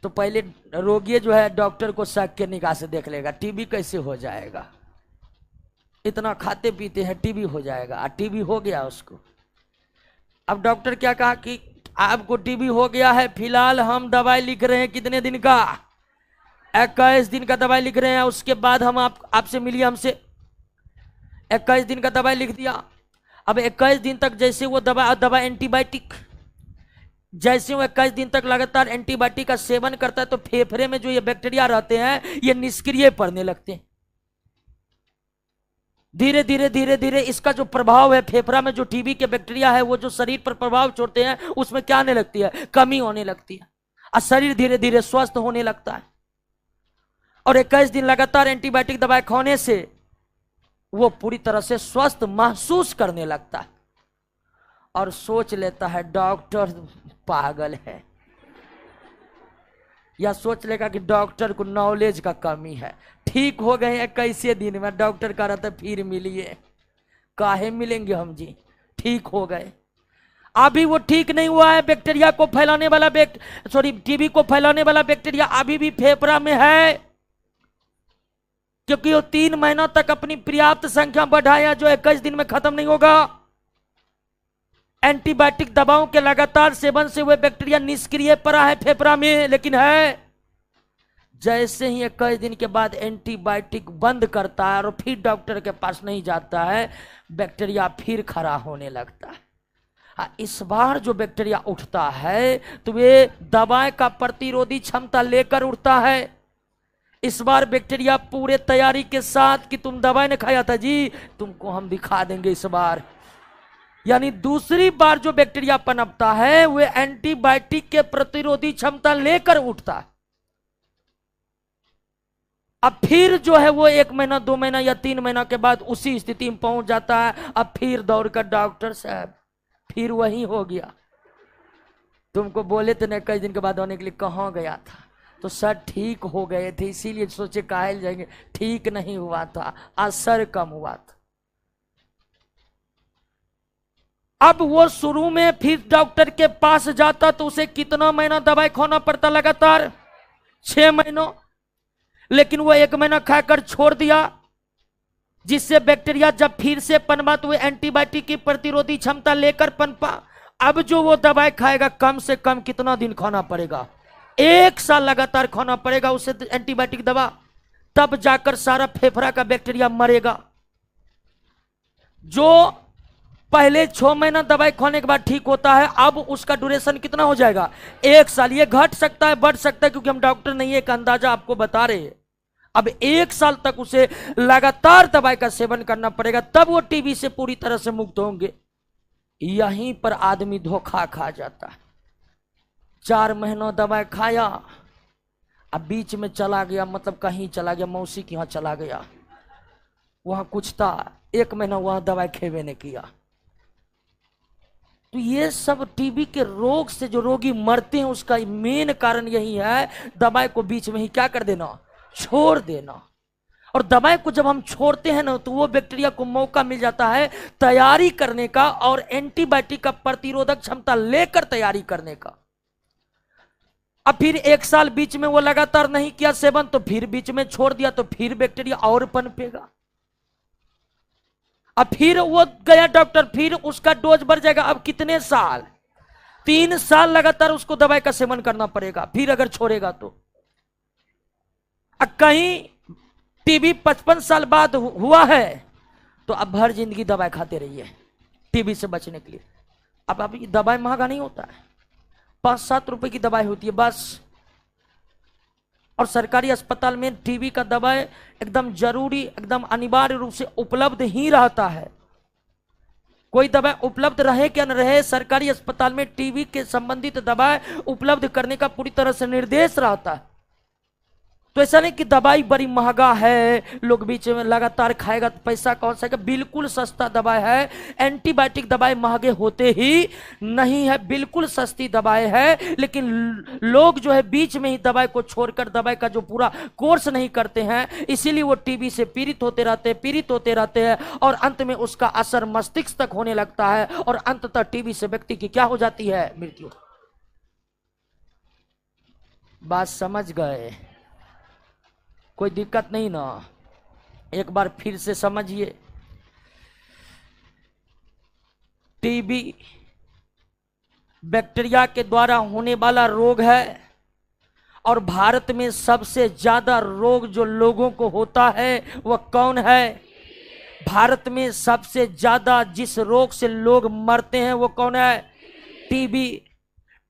[SPEAKER 1] तो पहले रोगी जो है डॉक्टर को शक के निगाह से देख लेगा, टीबी कैसे हो जाएगा, इतना खाते पीते हैं टीबी हो जाएगा। टीबी हो गया उसको। अब डॉक्टर क्या कहा कि आपको टीबी हो गया है, फिलहाल हम दवाई लिख रहे हैं, कितने दिन का, 21 दिन का दवाई लिख रहे हैं। उसके बाद हम आपसे मिलिए, हमसे 21 दिन का दवाई लिख दिया। अब 21 दिन तक जैसे वो दवा एंटीबायोटिक, जैसे वो 21 दिन तक लगातार एंटीबायोटिक का सेवन करता है तो फेफड़े में जो ये बैक्टीरिया रहते हैं ये निष्क्रिय पड़ने लगते हैं। धीरे धीरे धीरे धीरे इसका जो प्रभाव है फेफड़ा में, जो टीबी के बैक्टीरिया है वो जो शरीर पर प्रभाव छोड़ते हैं, उसमें क्या आने लगती है, कमी होने लगती है और शरीर धीरे धीरे स्वस्थ होने लगता है। और 21 दिन लगातार एंटीबायोटिक दवाई खाने से वो पूरी तरह से स्वस्थ महसूस करने लगता है और सोच लेता है डॉक्टर पागल है, या सोच लेगा कि डॉक्टर को नॉलेज का कमी है। ठीक हो गए हैं कैसे दिन में, डॉक्टर कह रहा था फिर मिलिए, काहे मिलेंगे हम जी, ठीक हो गए। अभी वो ठीक नहीं हुआ है, बैक्टीरिया को फैलाने वाला टीबी को फैलाने वाला बैक्टीरिया अभी भी फेफड़ा में है, क्योंकि वो 3 महीनों तक अपनी पर्याप्त संख्या बढ़ाया जो 21 दिन में खत्म नहीं होगा। एंटीबायोटिक दवाओं के लगातार सेवन से वह बैक्टीरिया निष्क्रिय पड़ा है फेफड़ा में, लेकिन है। जैसे ही 21 दिन के बाद एंटीबायोटिक बंद करता है और फिर डॉक्टर के पास नहीं जाता है, बैक्टीरिया फिर खड़ा होने लगता है। इस बार जो बैक्टीरिया उठता है तो वे दवाएं का प्रतिरोधी क्षमता लेकर उठता है। इस बार बैक्टीरिया पूरे तैयारी के साथ कि तुम दवाई ने खाया था जी, तुमको हम दिखा देंगे इस बार। यानी दूसरी बार जो बैक्टीरिया पनपता है वह एंटीबायोटिक के प्रतिरोधी क्षमता लेकर उठता है। अब फिर जो है वो 1 महीना 2 महीना या 3 महीना के बाद उसी स्थिति में पहुंच जाता है। अब फिर दौड़कर डॉक्टर साहब फिर वही हो गया, तुमको बोले थे ना कई दिन के बाद होने के लिए, कहाँ गया था, तो सर ठीक हो गए थे, इसीलिए सोचे काहे जाएंगे, ठीक नहीं हुआ था, असर कम हुआ था। अब वो शुरू में फिर डॉक्टर के पास जाता तो उसे कितना महीना दवाई खाना पड़ता, लगातार 6 महीनों। लेकिन वो 1 महीना खाकर छोड़ दिया, जिससे बैक्टीरिया जब फिर से पनपा तो वो एंटीबायोटिक की प्रतिरोधी क्षमता लेकर पनपा। अब जो वो दवाई खाएगा कम से कम कितना दिन खाना पड़ेगा, 1 साल लगातार खाना पड़ेगा उसे एंटीबायोटिक दवा, तब जाकर सारा फेफड़ा का बैक्टीरिया मरेगा। जो पहले 6 महीना दवाई खाने के बाद ठीक होता है, अब उसका ड्यूरेशन कितना हो जाएगा, 1 साल। ये घट सकता है, बढ़ सकता है, क्योंकि हम डॉक्टर नहीं है, एक अंदाजा आपको बता रहे हैं। अब 1 साल तक उसे लगातार दवाई का सेवन करना पड़ेगा, तब वो टीबी से पूरी तरह से मुक्त होंगे। यहीं पर आदमी धोखा खा जाता है। 4 महीनों दवाई खाया, अब बीच में चला गया, मतलब कहीं चला गया, मौसी के यहाँ चला गया, वहां कुछ था, 1 महीना वहां दवाई खेवे ने किया। तो ये सब टीबी के रोग से जो रोगी मरते हैं उसका मेन कारण यही है, दवाई को बीच में ही क्या कर देना, छोड़ देना। और दवाई को जब हम छोड़ते हैं ना तो वो बैक्टीरिया को मौका मिल जाता है तैयारी करने का और एंटीबायोटिक का प्रतिरोधक क्षमता लेकर तैयारी करने का। अब फिर 1 साल बीच में वो लगातार नहीं किया सेवन, तो फिर बीच में छोड़ दिया, तो फिर बैक्टीरिया और पनपेगा। अब फिर वो गया डॉक्टर, फिर उसका डोज बढ़ जाएगा। अब कितने साल, 3 साल लगातार उसको दवाई का सेवन करना पड़ेगा, फिर अगर छोड़ेगा तो। कहीं टीबी 55 साल बाद हुआ है तो अब भर जिंदगी दवाई खाते रहिए टीबी से बचने के लिए। अब ये दवाई महंगा नहीं होता है, 5-7 रुपए की दवाई होती है बस। और सरकारी अस्पताल में टीबी का दवाई एकदम जरूरी, एकदम अनिवार्य रूप से उपलब्ध ही रहता है। कोई दवाई उपलब्ध रहे क्या न रहे, सरकारी अस्पताल में टीबी के संबंधित दवाई उपलब्ध करने का पूरी तरह से निर्देश रहता है। तो ऐसा नहीं कि दवाई बड़ी महंगा है, लोग बीच में लगातार खाएगा तो पैसा कौन सा, बिल्कुल सस्ता दवाई है। एंटीबायोटिक दवाई महंगे होते ही नहीं है, बिल्कुल सस्ती दवाई है। लेकिन लोग जो है बीच में ही दवाई को छोड़कर दवाई का जो पूरा कोर्स नहीं करते हैं, इसीलिए वो टीबी से पीड़ित होते रहते हैं और अंत में उसका असर मस्तिष्क तक होने लगता है और अंततः टीबी से व्यक्ति की क्या हो जाती है, मृत्यु। बात समझ गए? कोई दिक्कत नहीं ना? एक बार फिर से समझिए, टीबी बैक्टीरिया के द्वारा होने वाला रोग है और भारत में सबसे ज्यादा रोग जो लोगों को होता है वह कौन है? भारत में सबसे ज्यादा जिस रोग से लोग मरते हैं वो कौन है? टीबी।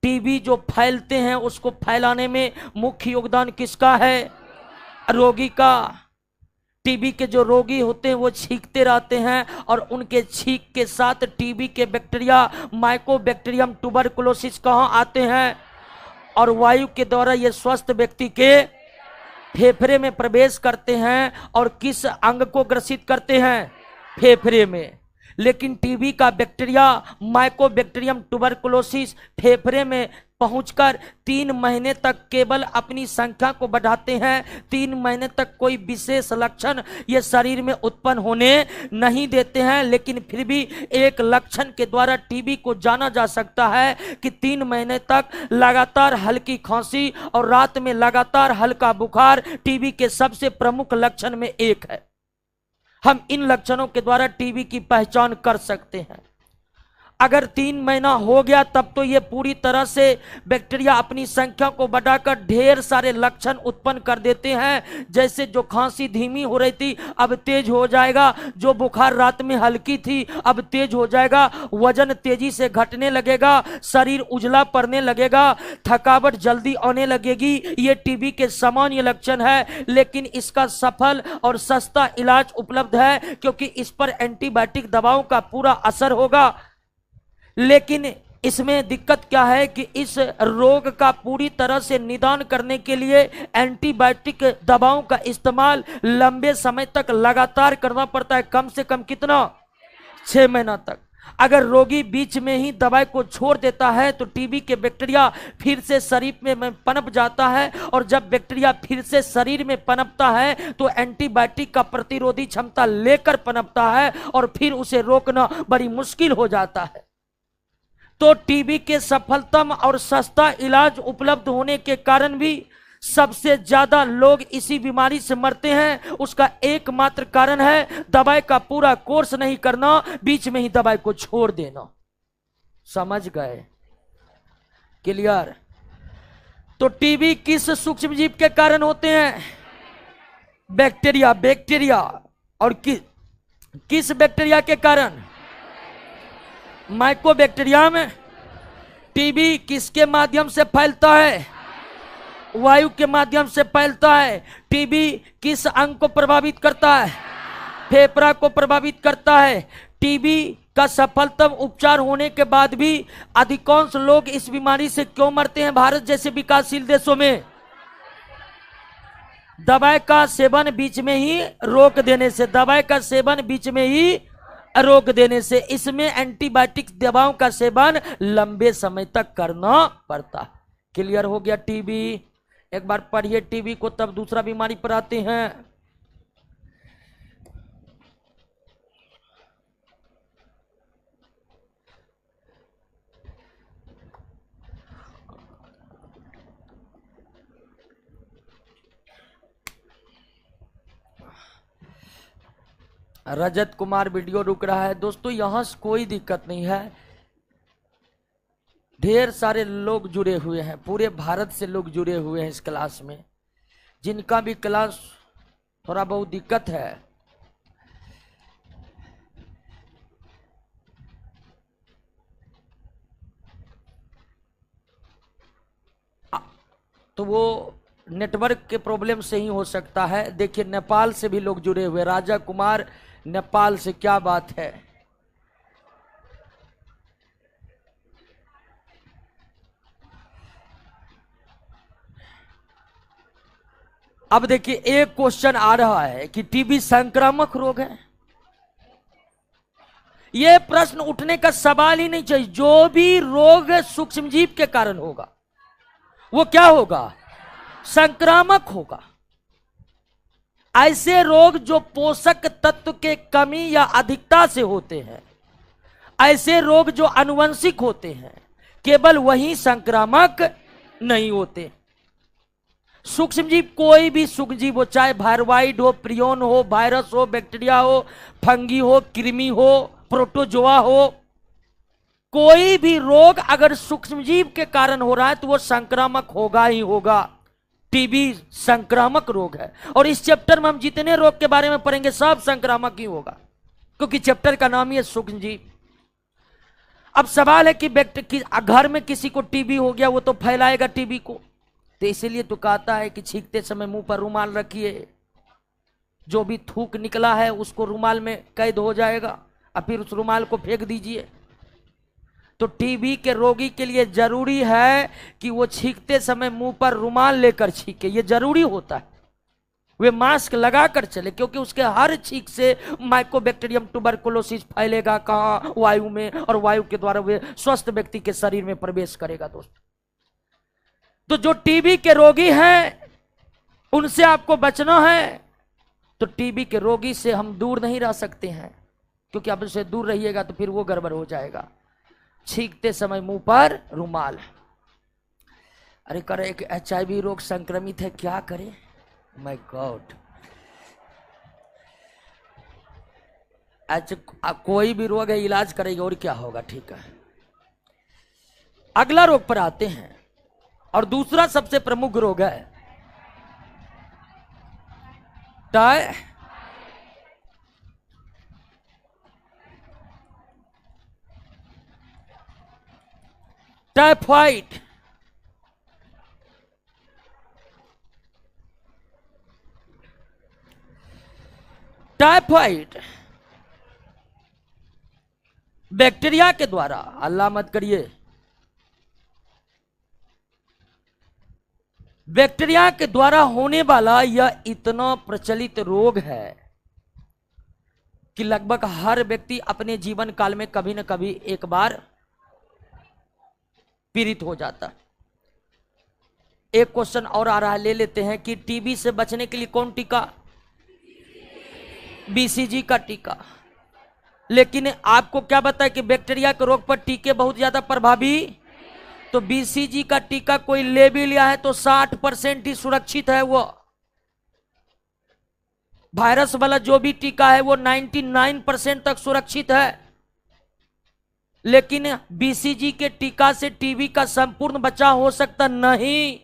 [SPEAKER 1] टीबी जो फैलते हैं उसको फैलाने में मुख्य योगदान किसका है? रोगी का। टीबी के जो रोगी होते हैं वो छींकते रहते हैं और उनके छींक के साथ टीबी के बैक्टीरिया माइकोबैक्टीरियम ट्यूबरकुलोसिस कहाँ आते हैं और वायु के द्वारा ये स्वस्थ व्यक्ति के फेफड़े में प्रवेश करते हैं और किस अंग को ग्रसित करते हैं? फेफड़े में। लेकिन टीबी का बैक्टीरिया माइकोबैक्टीरियम ट्यूबरकुलोसिस फेफड़े में पहुंचकर 3 महीने तक केवल अपनी संख्या को बढ़ाते हैं। 3 महीने तक कोई विशेष लक्षण ये शरीर में उत्पन्न होने नहीं देते हैं, लेकिन फिर भी एक लक्षण के द्वारा टीबी को जाना जा सकता है कि 3 महीने तक लगातार हल्की खांसी और रात में लगातार हल्का बुखार टीबी के सबसे प्रमुख लक्षण में एक है। हम इन लक्षणों के द्वारा टीबी की पहचान कर सकते हैं। अगर 3 महीना हो गया तब तो ये पूरी तरह से बैक्टीरिया अपनी संख्या को बढ़ाकर ढेर सारे लक्षण उत्पन्न कर देते हैं। जैसे जो खांसी धीमी हो रही थी अब तेज हो जाएगा, जो बुखार रात में हल्की थी अब तेज हो जाएगा, वजन तेजी से घटने लगेगा, शरीर उजला पड़ने लगेगा, थकावट जल्दी आने लगेगी। ये टीबी के सामान्य लक्षण है, लेकिन इसका सफल और सस्ता इलाज उपलब्ध है क्योंकि इस पर एंटीबायोटिक दवाओं का पूरा असर होगा। लेकिन इसमें दिक्कत क्या है कि इस रोग का पूरी तरह से निदान करने के लिए एंटीबायोटिक दवाओं का इस्तेमाल लंबे समय तक लगातार करना पड़ता है। कम से कम कितना? 6 महीना तक। अगर रोगी बीच में ही दवाई को छोड़ देता है तो टीबी के बैक्टीरिया फिर से शरीर में पनप जाता है और जब बैक्टीरिया फिर से शरीर में पनपता है तो एंटीबायोटिक का प्रतिरोधी क्षमता लेकर पनपता है और फिर उसे रोकना बड़ी मुश्किल हो जाता है। तो टीबी के सफलतम और सस्ता इलाज उपलब्ध होने के कारण भी सबसे ज्यादा लोग इसी बीमारी से मरते हैं। उसका एकमात्र कारण है दवाई का पूरा कोर्स नहीं करना, बीच में ही दवाई को छोड़ देना। समझ गए? क्लियर? तो टीबी किस सूक्ष्म जीव के कारण होते हैं? बैक्टीरिया। बैक्टीरिया और किस बैक्टीरिया के कारण? माइकोबैक्टीरियम। टीबी किसके माध्यम से फैलता है? वायु के माध्यम से फैलता है। टीबी किस अंग को प्रभावित करता है? फेफड़ा को प्रभावित करता है। टीबी का सफलतम उपचार होने के बाद भी अधिकांश लोग इस बीमारी से क्यों मरते हैं? भारत जैसे विकासशील देशों में दवाई का सेवन बीच में ही रोक देने से, दवाई का सेवन बीच में ही रोक देने से, इसमें एंटीबायोटिक दवाओं का सेवन लंबे समय तक करना पड़ता है। क्लियर हो गया? टीबी एक बार पढ़िए टीबी को, तब दूसरा बीमारी पर आते हैं। रजत कुमार वीडियो रुक रहा है दोस्तों, यहां से कोई दिक्कत नहीं है। ढेर सारे लोग जुड़े हुए हैं, पूरे भारत से लोग जुड़े हुए हैं इस क्लास में। जिनका भी क्लास थोड़ा बहुत दिक्कत है, तो वो नेटवर्क के प्रॉब्लम से ही हो सकता है। देखिए नेपाल से भी लोग जुड़े हुए, राजा कुमार नेपाल से, क्या बात है। अब देखिए एक क्वेश्चन आ रहा है कि टीबी संक्रामक रोग है। यह प्रश्न उठने का सवाल ही नहीं चाहिए। जो भी रोग सूक्ष्मजीव के कारण होगा वो क्या होगा? संक्रामक होगा। ऐसे रोग जो पोषक तत्व के कमी या अधिकता से होते हैं, ऐसे रोग जो आनुवंशिक होते हैं, केवल वही संक्रामक नहीं होते। सूक्ष्मजीव कोई भी सूक्ष्मजीव हो, चाहे वायरवाइड हो, प्रियोन हो, वायरस हो, बैक्टीरिया हो, फंगी हो, कृमि हो, प्रोटोजोआ हो, कोई भी रोग अगर सूक्ष्मजीव के कारण हो रहा है तो वो संक्रामक होगा ही होगा। टीबी संक्रामक रोग है और इस चैप्टर में हम जितने रोग के बारे में पढ़ेंगे सब संक्रामक ही होगा, क्योंकि चैप्टर का नाम ही है सूक्ष्मजीव। अब सवाल है कि घर में किसी को टीबी हो गया, वो तो फैलाएगा टीबी को, तो इसीलिए तो कहता है कि छींकते समय मुंह पर रुमाल रखिए, जो भी थूक निकला है उसको रुमाल में कैद हो जाएगा और फिर उस रुमाल को फेंक दीजिए। तो टीबी के रोगी के लिए जरूरी है कि वो छींकते समय मुंह पर रुमाल लेकर छींके, ये जरूरी होता है। वे मास्क लगाकर चले, क्योंकि उसके हर छींक से माइकोबैक्टीरियम ट्यूबरकुलोसिस फैलेगा कहां? वायु में, और वायु के द्वारा वे स्वस्थ व्यक्ति के शरीर में प्रवेश करेगा। दोस्तों, तो जो टीबी के रोगी हैं उनसे आपको बचना है। तो टीबी के रोगी से हम दूर नहीं रह सकते हैं, क्योंकि आप उससे दूर रहिएगा तो फिर वो गड़बड़ हो जाएगा। छींकते समय मुंह पर रुमाल। अरे कर एक HIV रोग संक्रमित है, क्या करें? My God. अच्छा, कोई भी रोग है इलाज करेगा और क्या होगा, ठीक है। अगला रोग पर आते हैं, और दूसरा सबसे प्रमुख रोग है टाइफाइड। टाइफाइड बैक्टीरिया के द्वारा, अल्लाह मत करिए, बैक्टीरिया के द्वारा होने वाला यह इतना प्रचलित रोग है कि लगभग हर व्यक्ति अपने जीवन काल में कभी न कभी एक बार पीड़ित हो जाता। एक क्वेश्चन और आ रहा है, ले लेते हैं कि टीबी से बचने के लिए कौन टीका? BCG का टीका। लेकिन आपको क्या बताया कि बैक्टीरिया के रोग पर टीके बहुत ज्यादा प्रभावी? तो BCG का टीका कोई ले भी लिया है तो 60% ही सुरक्षित है। वो वायरस वाला जो भी टीका है वो 99% तक सुरक्षित है। लेकिन BCG के टीका से टीबी का संपूर्ण बचाव हो सकता नहीं।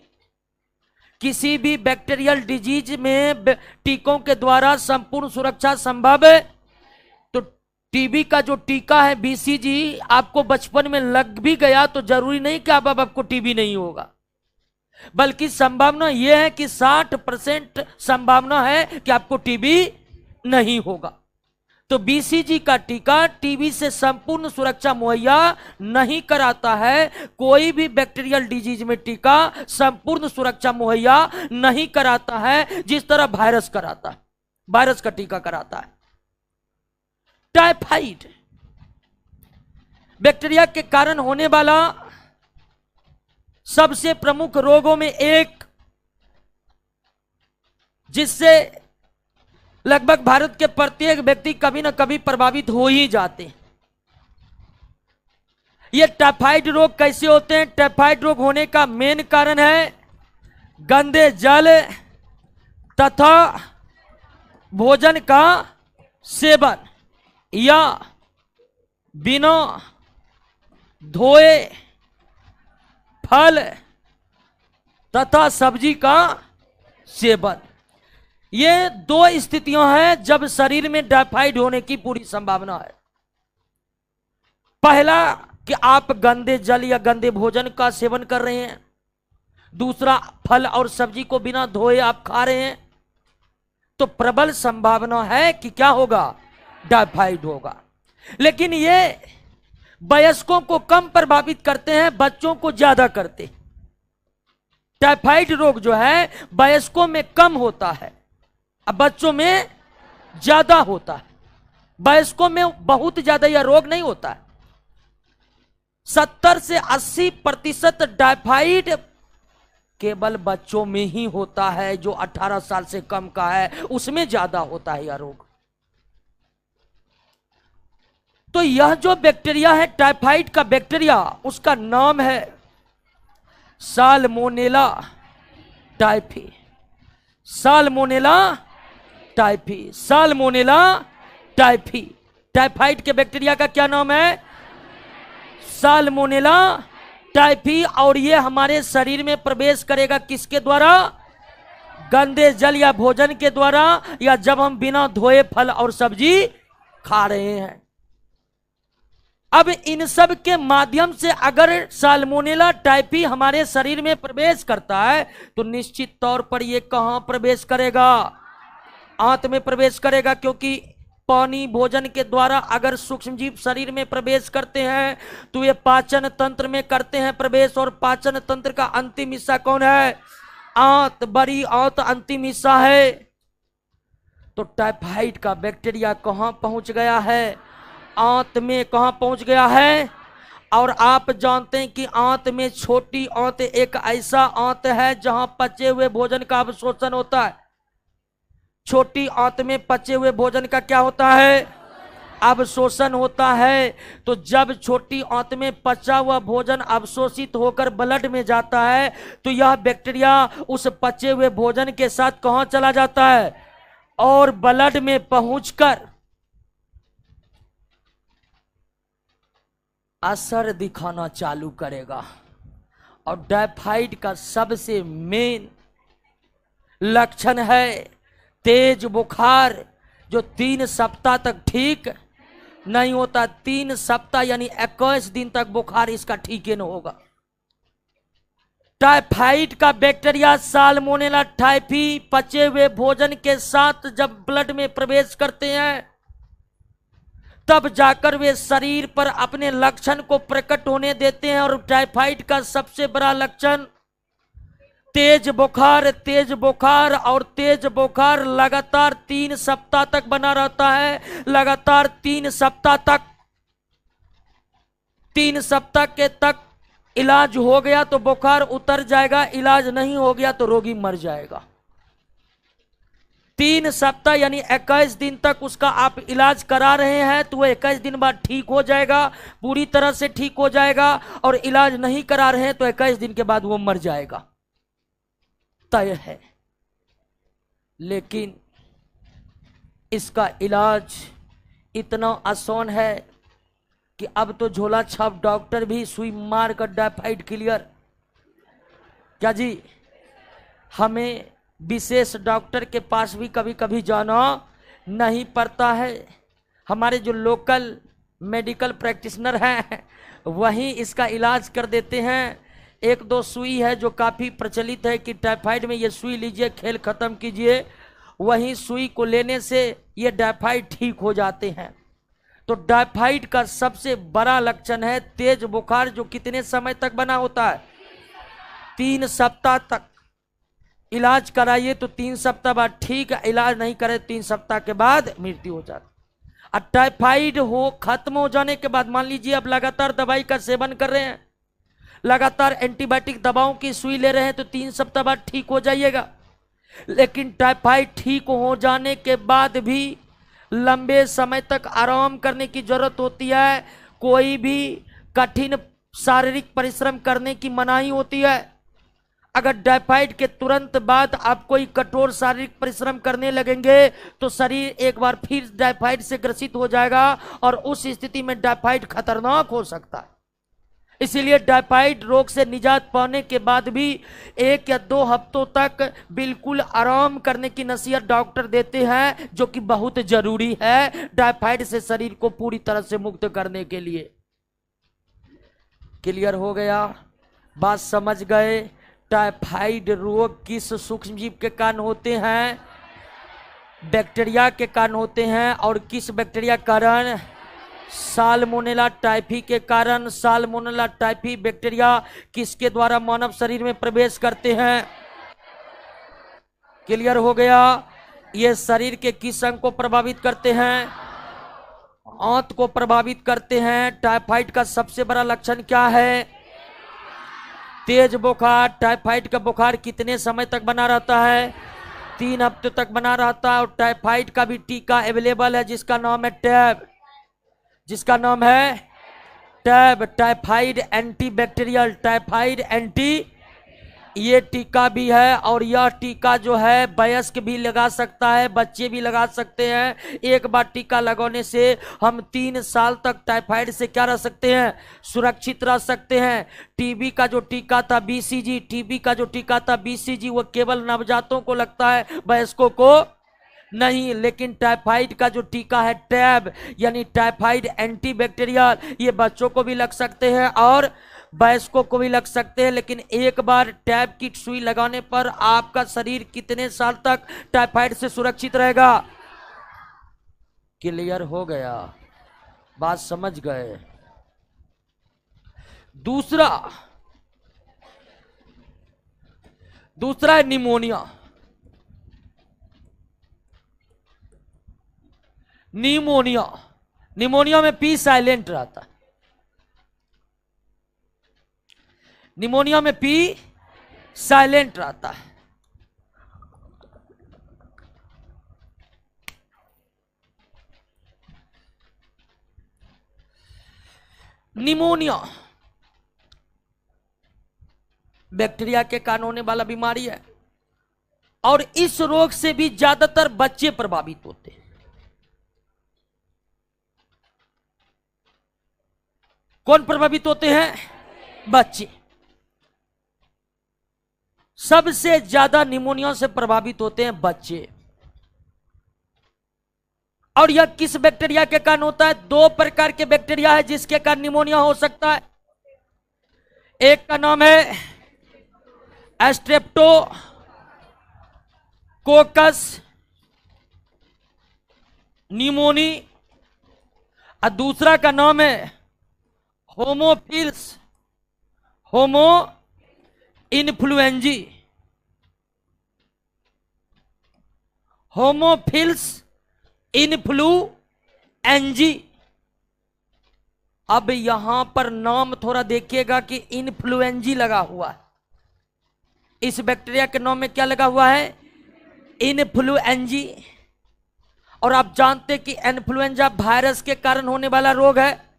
[SPEAKER 1] किसी भी बैक्टीरियल डिजीज में टीकों के द्वारा संपूर्ण सुरक्षा संभव है। तो टीबी का जो टीका है BCG, आपको बचपन में लग भी गया तो जरूरी नहीं कि अब आपको टीबी नहीं होगा, बल्कि संभावना यह है कि 60% संभावना है कि आपको टीबी नहीं होगा। तो BCG का टीका टीबी से संपूर्ण सुरक्षा मुहैया नहीं कराता है। कोई भी बैक्टीरियल डिजीज में टीका संपूर्ण सुरक्षा मुहैया नहीं कराता है, जिस तरह वायरस कराता है, वायरस का टीका कराता है। टाइफाइड बैक्टीरिया के कारण होने वाला सबसे प्रमुख रोगों में एक, जिससे लगभग भारत के प्रत्येक व्यक्ति कभी ना कभी प्रभावित हो ही जाते हैं। ये टाइफाइड रोग कैसे होते हैं? टाइफाइड रोग होने का मेन कारण है गंदे जल तथा भोजन का सेवन या बिना धोए फल तथा सब्जी का सेवन। ये दो स्थितियां हैं जब शरीर में टाइफाइड होने की पूरी संभावना है। पहला कि आप गंदे जल या गंदे भोजन का सेवन कर रहे हैं। दूसरा, फल और सब्जी को बिना धोए आप खा रहे हैं, तो प्रबल संभावना है कि क्या होगा, टाइफाइड होगा। लेकिन ये वयस्कों को कम प्रभावित करते हैं, बच्चों को ज्यादा करते। टाइफाइड रोग जो है वयस्कों में कम होता है, अब बच्चों में ज्यादा होता है। वयस्कों में बहुत ज्यादा यह रोग नहीं होता है। 70 से 80% टाइफाइड केवल बच्चों में ही होता है। जो 18 साल से कम का है उसमें ज्यादा होता है यह रोग। तो यह जो बैक्टीरिया है टाइफाइड का बैक्टीरिया, उसका नाम है salmonella typhi. Salmonella typhi, salmonella typhi. Typhoid के बैक्टीरिया का क्या नाम है, साल्मोनेला टाइफी। और ये हमारे शरीर में प्रवेश करेगा किसके द्वारा, गंदे जल या भोजन के द्वारा, या जब हम बिना धोए फल और सब्जी खा रहे हैं। अब इन सब के माध्यम से अगर साल्मोनेला टाइफी हमारे शरीर में प्रवेश करता है तो निश्चित तौर पर यह कहां प्रवेश करेगा, आंत में प्रवेश करेगा। क्योंकि पानी भोजन के द्वारा अगर सूक्ष्म जीव शरीर में प्रवेश करते हैं तो ये पाचन तंत्र में करते हैं प्रवेश, और पाचन तंत्र का अंतिम हिस्सा कौन है, आंत। बड़ी आंत अंतिम हिस्सा है। तो टाइफाइड का बैक्टीरिया कहां पहुंच गया है, आंत में। कहां पहुंच गया है। और आप जानते हैं कि आंत में छोटी आंत एक ऐसा आंत है जहां पचे हुए भोजन का अवशोषण होता है। छोटी आंत में पचे हुए भोजन का क्या होता है, अवशोषण होता है। तो जब छोटी आंत में पचा हुआ भोजन अवशोषित होकर ब्लड में जाता है तो यह बैक्टीरिया उस पचे हुए भोजन के साथ कहां चला जाता है, और ब्लड में पहुंचकर असर दिखाना चालू करेगा। और टाइफाइड का सबसे मेन लक्षण है तेज बुखार, जो 3 सप्ताह तक ठीक नहीं होता। 3 सप्ताह यानी 21 दिन तक बुखार इसका ठीक ही नहीं होगा। टाइफाइड का बैक्टीरिया साल्मोनेला टाइफी पचे हुए भोजन के साथ जब ब्लड में प्रवेश करते हैं तब जाकर वे शरीर पर अपने लक्षण को प्रकट होने देते हैं। और टाइफाइड का सबसे बड़ा लक्षण तेज बुखार, तेज बुखार। और तेज बुखार लगातार 3 सप्ताह तक बना रहता है, लगातार 3 सप्ताह तक। 3 सप्ताह के तक इलाज हो गया तो बुखार उतर जाएगा, इलाज नहीं हो गया तो रोगी मर जाएगा। 3 सप्ताह यानी 21 दिन तक उसका आप इलाज करा रहे हैं तो वो 21 दिन बाद ठीक हो जाएगा, पूरी तरह से ठीक हो जाएगा। और इलाज नहीं करा रहे हैं तो 21 दिन के बाद वो मर जाएगा, तय है। लेकिन इसका इलाज इतना आसान है कि अब तो झोला छाप डॉक्टर भी सुई मार कर टाइफाइड क्लियर। क्या जी, हमें विशेष डॉक्टर के पास भी कभी कभी जाना नहीं पड़ता है। हमारे जो लोकल मेडिकल प्रैक्टिशनर हैं वही इसका इलाज कर देते हैं। 1-2 सुई है जो काफ़ी प्रचलित है कि टाइफाइड में ये सुई लीजिए, खेल ख़त्म कीजिए। वही सुई को लेने से ये टाइफाइड ठीक हो जाते हैं। तो टाइफाइड का सबसे बड़ा लक्षण है तेज बुखार, जो कितने समय तक बना होता है, 3 सप्ताह तक। इलाज कराइए तो 3 सप्ताह बाद ठीक है, इलाज नहीं करे 3 सप्ताह के बाद मृत्यु हो जाती। और टाइफाइड हो खत्म हो जाने के बाद मान लीजिए अब लगातार दवाई का सेवन कर रहे हैं, लगातार एंटीबायोटिक दवाओं की सुई ले रहे हैं तो 3 सप्ताह बाद ठीक हो जाइएगा। लेकिन टाइफाइड ठीक हो जाने के बाद भी लंबे समय तक आराम करने की जरूरत होती है। कोई भी कठिन शारीरिक परिश्रम करने की मनाही होती है। अगर टाइफाइड के तुरंत बाद आप कोई कठोर शारीरिक परिश्रम करने लगेंगे तो शरीर एक बार फिर टाइफाइड से ग्रसित हो जाएगा और उस स्थिति में टाइफाइड खतरनाक हो सकता है। इसीलिए टाइफाइड रोग से निजात पाने के बाद भी 1 या 2 हफ्तों तक बिल्कुल आराम करने की नसीहत डॉक्टर देते हैं, जो कि बहुत जरूरी है टाइफाइड से शरीर को पूरी तरह से मुक्त करने के लिए। क्लियर हो गया? बात समझ गए? टाइफाइड रोग किस सूक्ष्म जीव के कारण होते हैं? बैक्टीरिया के कारण होते हैं। और किस बैक्टीरिया के कारण? साल्मोनेला टाइफी के कारण। साल्मोनेला टाइफी बैक्टीरिया किसके द्वारा मानव शरीर में प्रवेश करते हैं? क्लियर हो गया? ये शरीर के किस अंग को प्रभावित करते हैं? आंत को प्रभावित करते हैं। टाइफाइड का सबसे बड़ा लक्षण क्या है? तेज बुखार। टाइफाइड का बुखार कितने समय तक बना रहता है? 3 हफ्ते तक बना रहता है। और टाइफाइड का भी टीका अवेलेबल है, जिसका नाम है टैब। जिसका नाम है tab, typhoid antibacterial, typhoid anti, ये टीका भी है। और यह टीका जो है वयस्क भी लगा सकता है, बच्चे भी लगा सकते हैं। एक बार टीका लगाने से हम 3 साल तक टाइफाइड से क्या रह सकते हैं? सुरक्षित रह सकते हैं। टीबी का जो टीका था बीसीजी, टीबी का जो टीका था बीसीजी, वो केवल नवजातों को लगता है, वयस्कों को नहीं। लेकिन टाइफाइड का जो टीका है टैब, यानी टाइफाइड एंटीबैक्टीरियल, ये बच्चों को भी लग सकते हैं और वयस्कों को भी लग सकते हैं। लेकिन एक बार टैब की सुई लगाने पर आपका शरीर कितने साल तक टाइफाइड से सुरक्षित रहेगा? क्लियर हो गया? बात समझ गए? दूसरा है निमोनिया। निमोनिया में पी साइलेंट रहता है। निमोनिया में पी साइलेंट रहता है। निमोनिया बैक्टीरिया के कारण होने वाला बीमारी है। और इस रोग से भी ज्यादातर बच्चे प्रभावित होते हैं। कौन प्रभावित होते हैं? बच्चे। सबसे ज्यादा निमोनिया से प्रभावित होते हैं बच्चे। और यह किस बैक्टीरिया के कारण होता है? 2 प्रकार के बैक्टीरिया है जिसके कारण निमोनिया हो सकता है। एक का नाम है स्ट्रेप्टोकोकस निमोनी, और दूसरा का नाम है होमो इन्फ्लुएंजी। होमोफिल्स इन्फ्लुएंजी। अब यहां पर नाम थोड़ा देखिएगा कि इन्फ्लुएंजी लगा हुआ है। इस बैक्टीरिया के नाम में क्या लगा हुआ है? इन्फ्लुएंजी। और आप जानते कि इन्फ्लुएंजा वायरस के कारण होने वाला रोग है।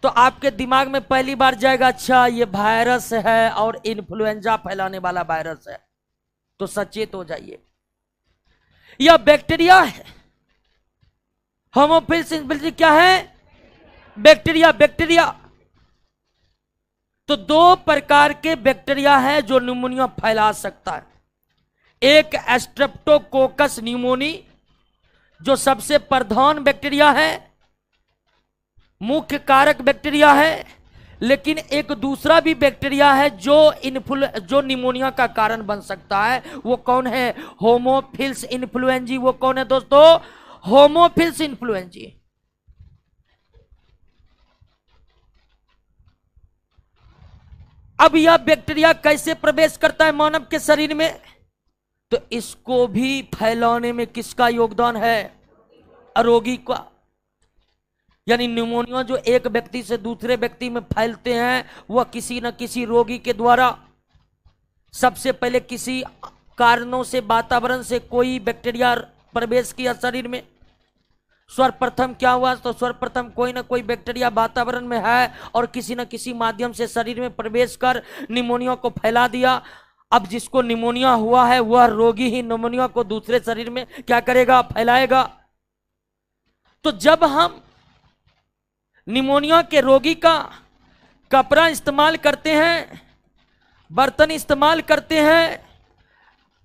[SPEAKER 1] तो आपके दिमाग में पहली बार जाएगा, अच्छा ये वायरस है और इन्फ्लुएंजा फैलाने वाला वायरस है। तो सचेत हो जाइए, यह बैक्टीरिया है। होमोफिल्स इन्फ्लुएंजी क्या है? बैक्टीरिया। तो 2 प्रकार के बैक्टीरिया है जो निमोनिया फैला सकता है। एक स्ट्रेप्टोकोकस निमोनी, जो सबसे प्रधान बैक्टीरिया है, मुख्य कारक बैक्टीरिया है। लेकिन एक दूसरा भी बैक्टीरिया है जो निमोनिया का कारण बन सकता है। वो कौन है? होमोफिल्स इन्फ्लुएंजी। वो कौन है दोस्तों? होमोफिल्स इन्फ्लुएंजी। अब यह बैक्टीरिया कैसे प्रवेश करता है मानव के शरीर में? तो इसको भी फैलाने में किसका योगदान है? रोगी का। यानी निमोनिया जो एक व्यक्ति से दूसरे व्यक्ति में फैलते हैं, वह किसी न किसी रोगी के द्वारा सबसे पहले किसी कारणों से, वातावरण से कोई बैक्टीरिया प्रवेश किया शरीर में। सर्वप्रथम क्या हुआ? तो सर्वप्रथम कोई ना कोई बैक्टीरिया वातावरण में है और किसी न किसी माध्यम से शरीर में प्रवेश कर निमोनिया को फैला दिया। अब जिसको निमोनिया हुआ है वह रोगी ही निमोनिया को दूसरे शरीर में क्या करेगा? फैलाएगा। तो जब हम निमोनिया के रोगी का कपड़ा इस्तेमाल करते हैं, बर्तन इस्तेमाल करते हैं,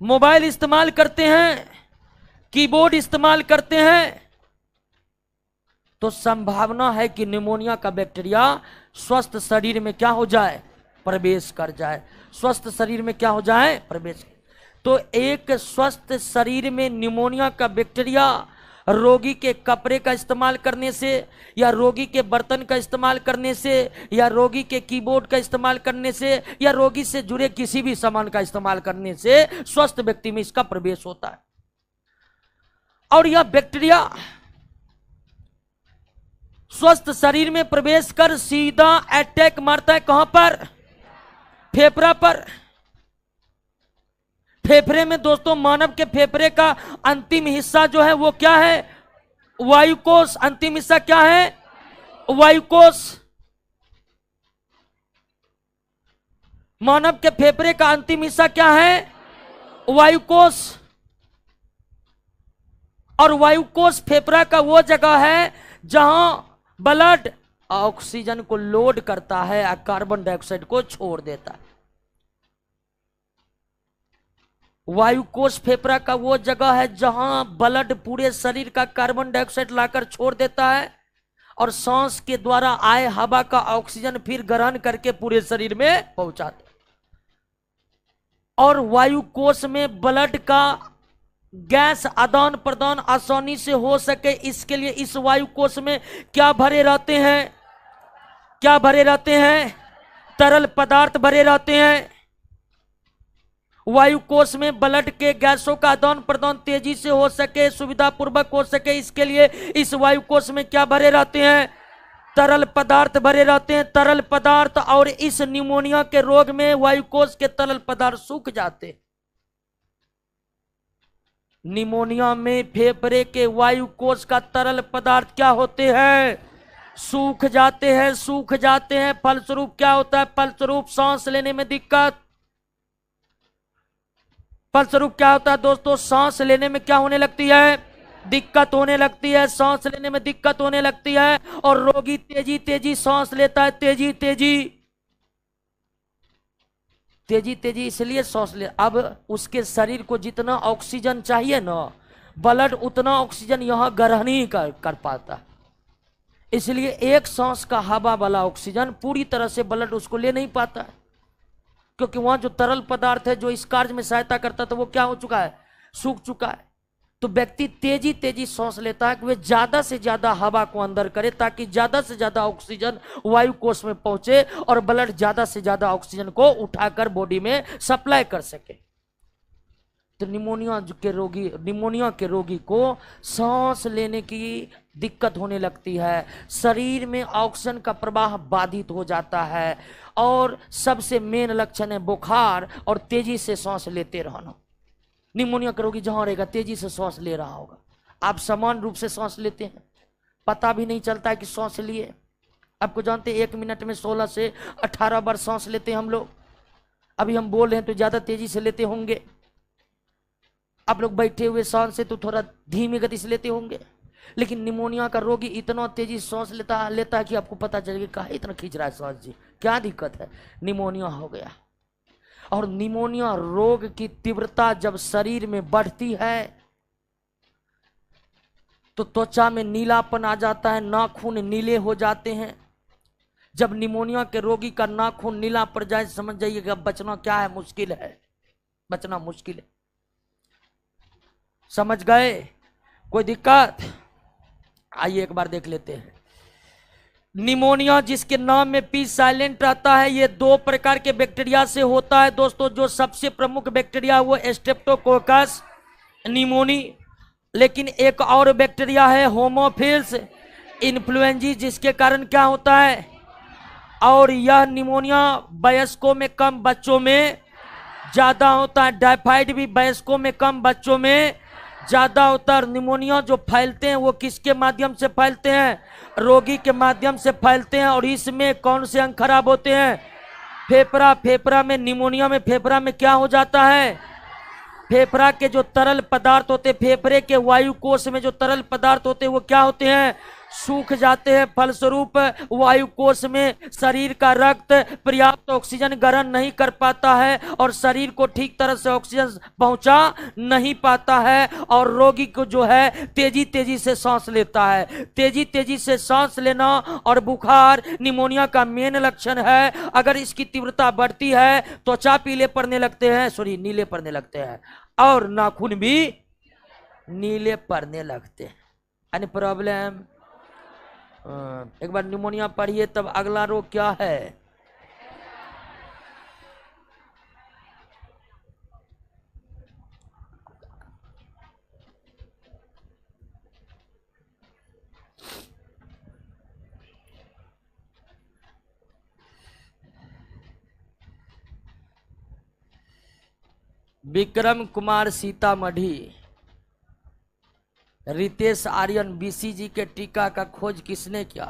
[SPEAKER 1] मोबाइल इस्तेमाल करते हैं, कीबोर्ड इस्तेमाल करते हैं, तो संभावना है कि निमोनिया का बैक्टीरिया स्वस्थ शरीर में क्या हो जाए, प्रवेश कर जाए। स्वस्थ शरीर में क्या हो जाए, प्रवेश। तो एक स्वस्थ शरीर में निमोनिया का बैक्टीरिया रोगी के कपड़े का इस्तेमाल करने से, या रोगी के बर्तन का इस्तेमाल करने से, या रोगी के कीबोर्ड का इस्तेमाल करने से, या रोगी से जुड़े किसी भी सामान का इस्तेमाल करने से स्वस्थ व्यक्ति में इसका प्रवेश होता है। और यह बैक्टीरिया स्वस्थ शरीर में प्रवेश कर सीधा अटैक मारता है, कहां पर, फेफड़ा पर। फेफड़े में दोस्तों, मानव के फेफड़े का अंतिम हिस्सा जो है वो क्या है, वायुकोश। अंतिम हिस्सा क्या है, वायुकोश। मानव के फेफड़े का अंतिम हिस्सा क्या है, वायुकोश। और वायुकोश फेफड़ा का वो जगह है जहां ब्लड ऑक्सीजन को लोड करता है और कार्बन डाइऑक्साइड को छोड़ देता है। वायुकोश फेफड़ा का वो जगह है जहां ब्लड पूरे शरीर का कार्बन डाइऑक्साइड लाकर छोड़ देता है और सांस के द्वारा आए हवा का ऑक्सीजन फिर ग्रहण करके पूरे शरीर में पहुंचाते। और वायुकोश में ब्लड का गैस आदान प्रदान आसानी से हो सके, इसके लिए इस वायुकोश में क्या भरे रहते हैं, क्या भरे रहते हैं, तरल पदार्थ भरे रहते हैं। वायुकोश में ब्लड के गैसों का आदान प्रदान तेजी से हो सके, सुविधा पूर्वक हो सके, इसके लिए इस वायुकोश में क्या भरे रहते हैं, तरल पदार्थ भरे रहते हैं, तरल पदार्थ। और इस निमोनिया के रोग में वायुकोश के तरल पदार्थ सूख जाते हैं। निमोनिया में फेफड़े के वायुकोश का तरल पदार्थ क्या होते हैं, सूख जाते हैं, सूख जाते हैं। फलस्वरूप क्या होता है, फलस्वरूप सांस लेने में दिक्कत। फलस्वरूप क्या होता है दोस्तों, सांस लेने में क्या होने लगती है, दिक्कत होने लगती है, सांस लेने में दिक्कत होने लगती है। और रोगी तेजी तेजी सांस लेता है, तेजी तेजी तेजी तेजी इसलिए सांस ले। अब उसके शरीर को जितना ऑक्सीजन चाहिए ना, ब्लड उतना ऑक्सीजन यहां ग्रहण ही कर पाता। इसलिए एक सांस का हवा वाला ऑक्सीजन पूरी तरह से ब्लड उसको ले नहीं पाता है, क्योंकि वहां जो तरल पदार्थ है जो इस कार्य में सहायता करता था वो क्या हो चुका है, सूख चुका है। तो व्यक्ति तेजी तेजी सांस लेता है कि वे ज्यादा से ज्यादा हवा को अंदर करे ताकि ज्यादा से ज्यादा ऑक्सीजन वायुकोश में पहुंचे और ब्लड ज्यादा से ज्यादा ऑक्सीजन को उठाकर बॉडी में सप्लाई कर सके। तो निमोनिया के रोगी को सांस लेने की दिक्कत होने लगती है, शरीर में ऑक्सीजन का प्रवाह बाधित हो जाता है और सबसे मेन लक्षण है बुखार और तेजी से सांस लेते रहना। निमोनिया का रोगी जहां रहेगा तेजी से सांस ले रहा होगा। आप समान रूप से सांस लेते हैं, पता भी नहीं चलता है कि सांस लिए। आपको जानते हैं 1 मिनट में 16 से 18 बार सांस लेते हैं हम लोग। अभी हम बोल रहे हैं तो ज्यादा तेजी से लेते होंगे, आप लोग बैठे हुए सांस से तो थोड़ा धीमी गति से लेते होंगे। लेकिन निमोनिया का रोगी इतना तेजी सांस लेता है कि आपको पता चलेगा कहाँ इतना खींच रहा है सांस जी, क्या दिक्कत है, निमोनिया हो गया। और निमोनिया रोग की तीव्रता जब शरीर में बढ़ती है तो त्वचा में नीलापन आ जाता है, नाखून नीले हो जाते हैं। जब निमोनिया के रोगी का नाखून नीला पड़ जाए समझ जाइएगा बचना क्या है, मुश्किल है, बचना मुश्किल है। समझ गए, कोई दिक्कत? आइए एक बार देख लेते हैं। निमोनिया जिसके नाम में पी साइलेंट रहता है, ये 2 प्रकार के बैक्टीरिया से होता है दोस्तों। जो सबसे प्रमुख बैक्टीरिया वो स्ट्रेप्टोकोकस निमोनी, लेकिन एक और बैक्टीरिया है होमोफिल्स इन्फ्लुएंजी, जिसके कारण क्या होता है, और यह निमोनिया वयस्कों में कम, बच्चों में ज्यादा होता है। टाइफाइड भी वयस्कों में कम, बच्चों में ज्यादा होता है। निमोनिया जो फैलते हैं वो किसके माध्यम से फैलते हैं, रोगी के माध्यम से फैलते हैं। और इसमें कौन से अंग खराब होते हैं, फेफड़ा में निमोनिया में फेफड़ा में क्या हो जाता है, फेफड़ा के जो तरल पदार्थ होते हैं, फेफड़े के वायुकोश में जो तरल पदार्थ होते हैं वो क्या होते हैं, सूख जाते हैं, फलस्वरूप वायु कोश में शरीर का रक्त पर्याप्त ऑक्सीजन ग्रहण नहीं कर पाता है और शरीर को ठीक तरह से ऑक्सीजन पहुंचा नहीं पाता है और रोगी को जो है तेजी तेजी से सांस लेता है। तेजी तेजी से सांस लेना और बुखार निमोनिया का मेन लक्षण है। अगर इसकी तीव्रता बढ़ती है त्वचा पीले पड़ने लगते हैं, सॉरी नीले पड़ने लगते हैं और नाखून भी नीले पड़ने लगते हैं। Any problem? एक बार निमोनिया पढ़िए तब अगला रोग क्या है? विक्रम कुमार सीतामढ़ी, रितेश आर्यन, बीसीजी के टीका का खोज किसने किया?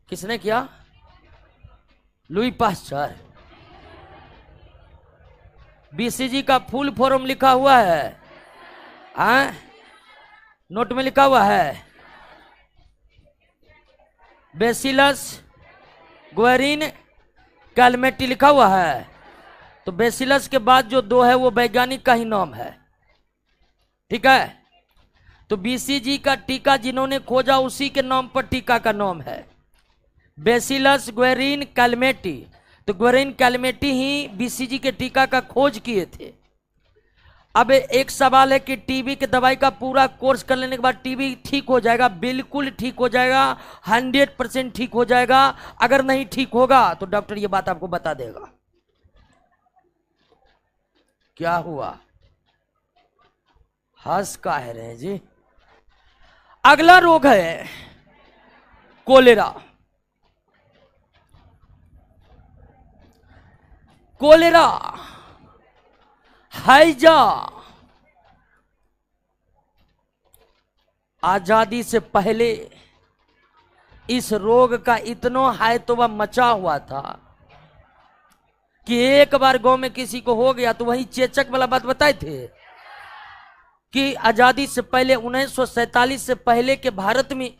[SPEAKER 1] किसने किया? Louis Pasteur. बीसीजी का फुल फॉर्म लिखा हुआ है, नोट में लिखा हुआ है बेसिलस ग्वेरिन कैलमेटी लिखा हुआ है। तो बेसिलस के बाद जो दो है वो वैज्ञानिक का ही नाम है, ठीक है। तो बीसीजी का टीका जिन्होंने खोजा उसी के नाम पर टीका का नाम है बेसिलस ग्वेरिन कैलमेटी। तो ग्वेरिन कैलमेटी ही बीसीजी के टीका का खोज किए थे। अब एक सवाल है कि टीबी की दवाई का पूरा कोर्स कर लेने के बाद टीबी ठीक हो जाएगा? बिल्कुल ठीक हो जाएगा, 100% ठीक हो जाएगा। अगर नहीं ठीक होगा तो डॉक्टर ये बात आपको बता देगा। क्या हुआ? हंस का है रहे जी। अगला रोग है कोलेरा। कोलेरा, हैजा। आजादी से पहले इस रोग का इतना हैतोबा मचा हुआ था कि एक बार गांव में किसी को हो गया तो वही चेचक वाला बात बताए थे कि आजादी से पहले 1947 से पहले के भारत में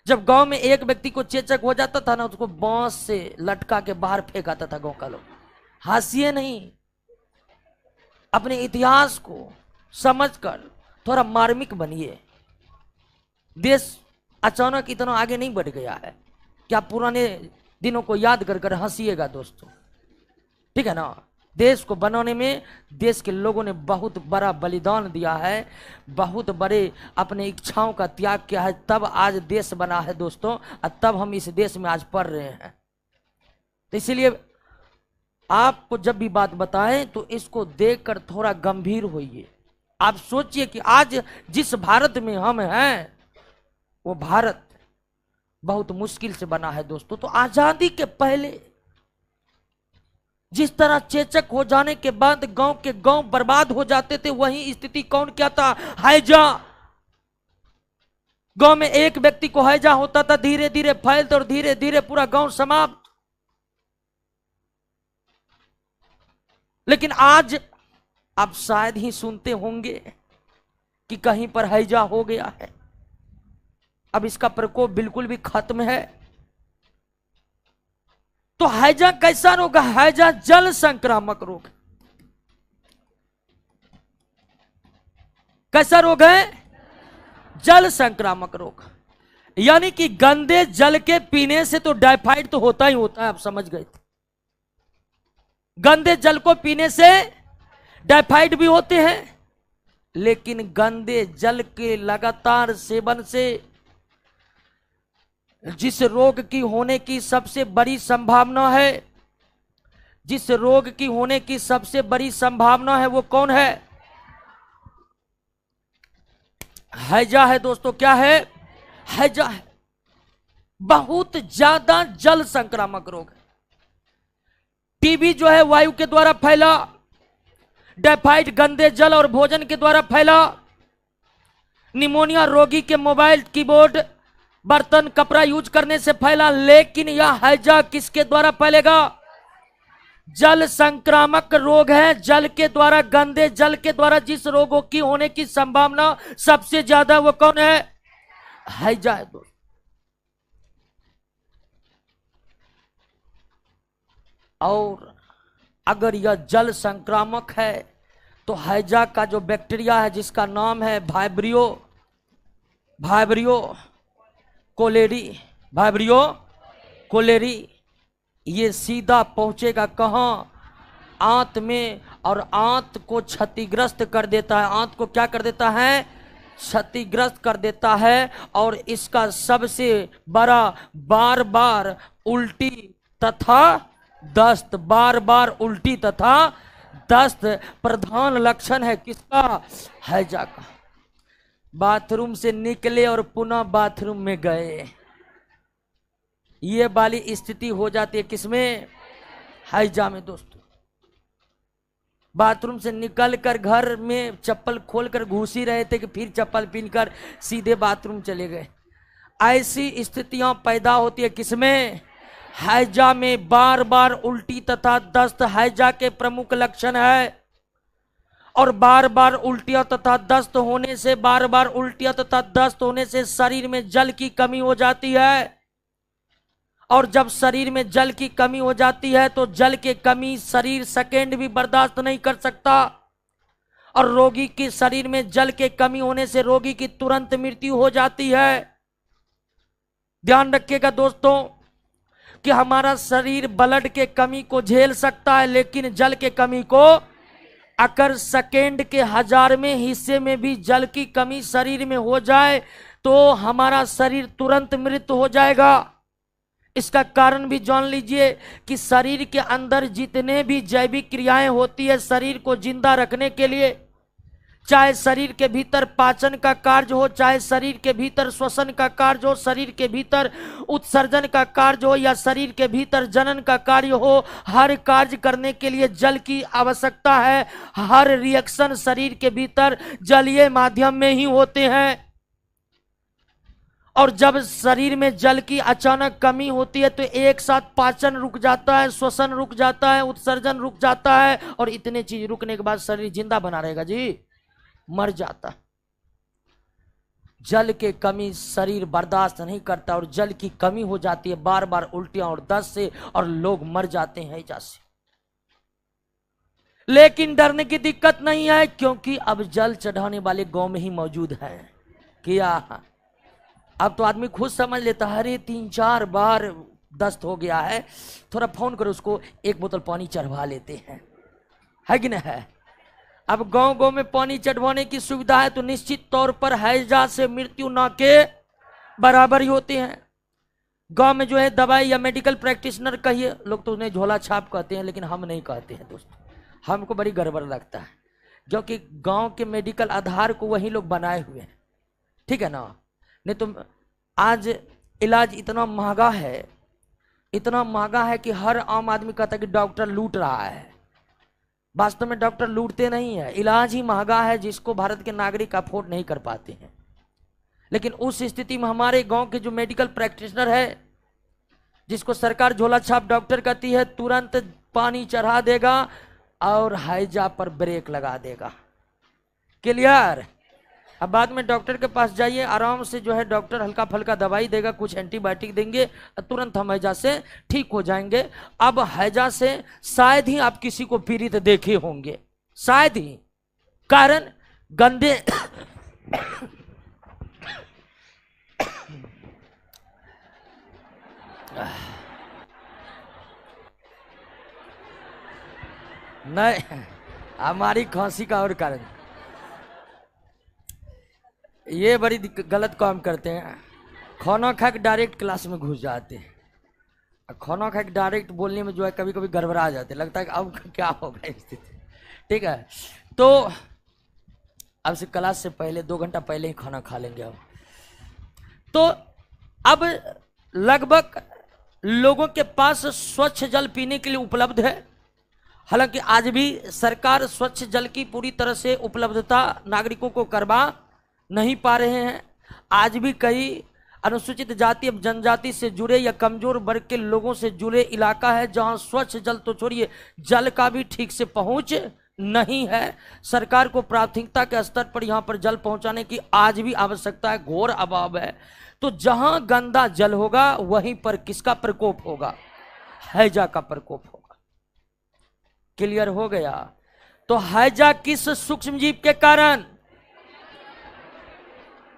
[SPEAKER 1] जब गांव में एक व्यक्ति को चेचक हो जाता था ना, उसको बांस से लटका के बाहर फेंक आता था गांव का लोग। हंसिए नहीं, अपने इतिहास को समझकर थोड़ा मार्मिक बनिए। देश अचानक इतना आगे नहीं बढ़ गया है कि आप पुराने दिनों को याद कर कर हंसिएगा दोस्तों, ठीक है ना। देश को बनाने में देश के लोगों ने बहुत बड़ा बलिदान दिया है, बहुत बड़े अपने इच्छाओं का त्याग किया है, तब आज देश बना है दोस्तों, और तब हम इस देश में आज पढ़ रहे हैं। तो इसलिए आपको जब भी बात बताएं तो इसको देखकर थोड़ा गंभीर होइए। आप सोचिए कि आज जिस भारत में हम हैं वो भारत बहुत मुश्किल से बना है दोस्तों। तो आजादी के पहले जिस तरह चेचक हो जाने के बाद गांव के गांव बर्बाद हो जाते थे, वही स्थिति कौन क्या था? हैजा। गांव में एक व्यक्ति को हैजा होता था, धीरे धीरे फैलते और धीरे धीरे पूरा गांव समाप्त। लेकिन आज आप शायद ही सुनते होंगे कि कहीं पर हैजा हो गया है। अब इसका प्रकोप बिल्कुल भी खत्म है। तो हैजा कैसा रोग है? हैजा जल संक्रामक रोग। कैसा रोग है? जल संक्रामक रोग। यानी कि गंदे जल के पीने से तो टाइफाइड तो होता ही होता है, आप समझ गए थे। गंदे जल को पीने से टाइफाइड भी होते हैं, लेकिन गंदे जल के लगातार सेवन से जिस रोग की होने की सबसे बड़ी संभावना है, जिस रोग की होने की सबसे बड़ी संभावना है वो कौन है? हैजा है दोस्तों। क्या है? हैजा है। बहुत ज्यादा जल संक्रामक रोग है। टीबी जो है वायु के द्वारा फैला, टाइफाइड गंदे जल और भोजन के द्वारा फैला, निमोनिया रोगी के मोबाइल, कीबोर्ड, बर्तन, कपड़ा यूज करने से फैला। लेकिन यह हैजा किसके द्वारा फैलेगा? जल संक्रामक रोग है। जल के द्वारा, गंदे जल के द्वारा जिस रोगों की होने की संभावना सबसे ज्यादा, वो कौन है? हैजा है दोस्त। और अगर यह जल संक्रामक है तो हैजा का जो बैक्टीरिया है जिसका नाम है वाइब्रियो कोलेरी, ये सीधा पहुंचेगा कहां? आंत में, और आंत को क्षतिग्रस्त कर देता है। आंत को क्या कर देता है? क्षतिग्रस्त कर देता है। और इसका सबसे बड़ा बार बार उल्टी तथा दस्त, बार बार उल्टी तथा दस्त प्रधान लक्षण है किसका? हैजा का। बाथरूम से निकले और पुनः बाथरूम में गए, ये वाली स्थिति हो जाती है किसमें? हैजा में दोस्तों। बाथरूम से निकलकर घर में चप्पल खोलकर घुस ही रहे थे कि फिर चप्पल पहनकर सीधे बाथरूम चले गए। ऐसी स्थितियां पैदा होती है किसमें? हैजा में। बार बार उल्टी तथा दस्त हैजा के प्रमुख लक्षण है। और बार बार उल्टियां तथा दस्त होने से, बार बार उल्टियां तथा दस्त होने से शरीर में जल की कमी हो जाती है। और जब शरीर में जल की कमी हो जाती है तो जल की कमी शरीर सेकेंड भी बर्दाश्त नहीं कर सकता। और रोगी के शरीर में जल के कमी होने से रोगी की तुरंत मृत्यु हो जाती है। ध्यान रखिएगा दोस्तों कि हमारा शरीर ब्लड के कमी को झेल सकता है, लेकिन जल के कमी को, अगर सेकेंड के 1000वें हिस्से में भी जल की कमी शरीर में हो जाए तो हमारा शरीर तुरंत मृत हो जाएगा। इसका कारण भी जान लीजिए कि शरीर के अंदर जितने भी जैविक क्रियाएं होती है शरीर को जिंदा रखने के लिए, चाहे शरीर के भीतर पाचन का कार्य हो, चाहे शरीर के भीतर श्वसन का कार्य हो, शरीर के भीतर उत्सर्जन का कार्य हो, या शरीर के भीतर जनन का कार्य हो, हर कार्य करने के लिए जल की आवश्यकता है। हर रिएक्शन शरीर के भीतर जलीय माध्यम में ही होते हैं। और जब शरीर में जल की अचानक कमी होती है तो एक साथ पाचन रुक जाता है, श्वसन रुक जाता है, उत्सर्जन रुक जाता है, और इतने चीज रुकने के बाद शरीर जिंदा बना रहेगा जी? मर जाता। जल के कमी शरीर बर्दाश्त नहीं करता और जल की कमी हो जाती है बार बार उल्टियां और दस्त से, और लोग मर जाते हैं हैजा से। लेकिन डरने की दिक्कत नहीं है, क्योंकि अब जल चढ़ाने वाले गांव में ही मौजूद है। किया अब तो आदमी खुद समझ लेता है, अरे 3-4 बार दस्त हो गया है, थोड़ा फोन करो उसको, 1 बोतल पानी चढ़वा लेते हैं, है कि नहीं है? अब गांव गांव में पानी चढ़वाने की सुविधा है तो निश्चित तौर पर हैजा से मृत्यु ना के बराबर ही होते हैं। गांव में जो है दवाई या मेडिकल प्रैक्टिशनर कहिए, लोग तो उन्हें झोला छाप कहते हैं, लेकिन हम नहीं कहते हैं दोस्तों। हमको बड़ी गड़बड़ लगता है, क्योंकि गांव के मेडिकल आधार को वही लोग बनाए हुए हैं, ठीक है ना? नहीं तो आज इलाज इतना महंगा है, इतना महंगा है कि हर आम आदमी कहता है कि डॉक्टर लूट रहा है। वास्तव में डॉक्टर लूटते नहीं है, इलाज ही महंगा है जिसको भारत के नागरिक अफोर्ड नहीं कर पाते हैं। लेकिन उस स्थिति में हमारे गांव के जो मेडिकल प्रैक्टिशनर है, जिसको सरकार झोला छाप डॉक्टर कहती है, तुरंत पानी चढ़ा देगा और हैजा पर ब्रेक लगा देगा। क्लियर? अब बाद में डॉक्टर के पास जाइए, आराम से जो है डॉक्टर हल्का फल्का दवाई देगा, कुछ एंटीबायोटिक देंगे, तुरंत हम हैजा से ठीक हो जाएंगे। अब हैजा से शायद ही आप किसी को पीड़ित देखे होंगे, शायद ही, कारण गंदे नहीं, हमारी खांसी का और कारण, ये बड़ी गलत काम करते हैं। खाना खा के डायरेक्ट क्लास में घुस जाते हैं। खाना खा के डायरेक्ट बोलने में जो है कभी कभी गड़बड़ा जाते, लगता है कि अब क्या होगा स्थिति, ठीक है? तो अब से क्लास से पहले 2 घंटा पहले ही खाना खा लेंगे अब। तो अब लगभग लोगों के पास स्वच्छ जल पीने के लिए उपलब्ध है। हालांकि आज भी सरकार स्वच्छ जल की पूरी तरह से उपलब्धता नागरिकों को करवा नहीं पा रहे हैं। आज भी कई अनुसूचित जाति एवं जनजाति से जुड़े या कमजोर वर्ग के लोगों से जुड़े इलाका है, जहां स्वच्छ जल तो छोड़िए जल का भी ठीक से पहुंच नहीं है। सरकार को प्राथमिकता के स्तर पर यहां पर जल पहुंचाने की आज भी आवश्यकता है, घोर अभाव है। तो जहां गंदा जल होगा वहीं पर किसका प्रकोप होगा? हैजा का प्रकोप होगा। क्लियर हो गया? तो हैजा किस सूक्ष्म जीव के कारण?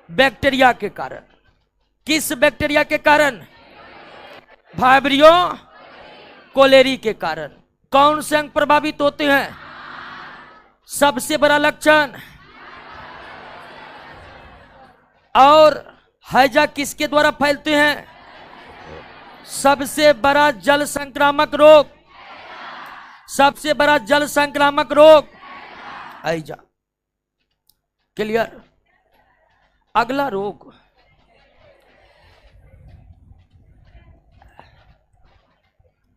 [SPEAKER 1] बैक्टीरिया के कारण। किस बैक्टीरिया के कारण? वाइब्रियो कोलेरी के कारण। कौन से अंग प्रभावित होते हैं? सबसे बड़ा लक्षण। और हैजा किसके द्वारा फैलते हैं? सबसे बड़ा जल संक्रामक रोग। सबसे बड़ा जल संक्रामक रोग हैजा। क्लियर? अगला रोग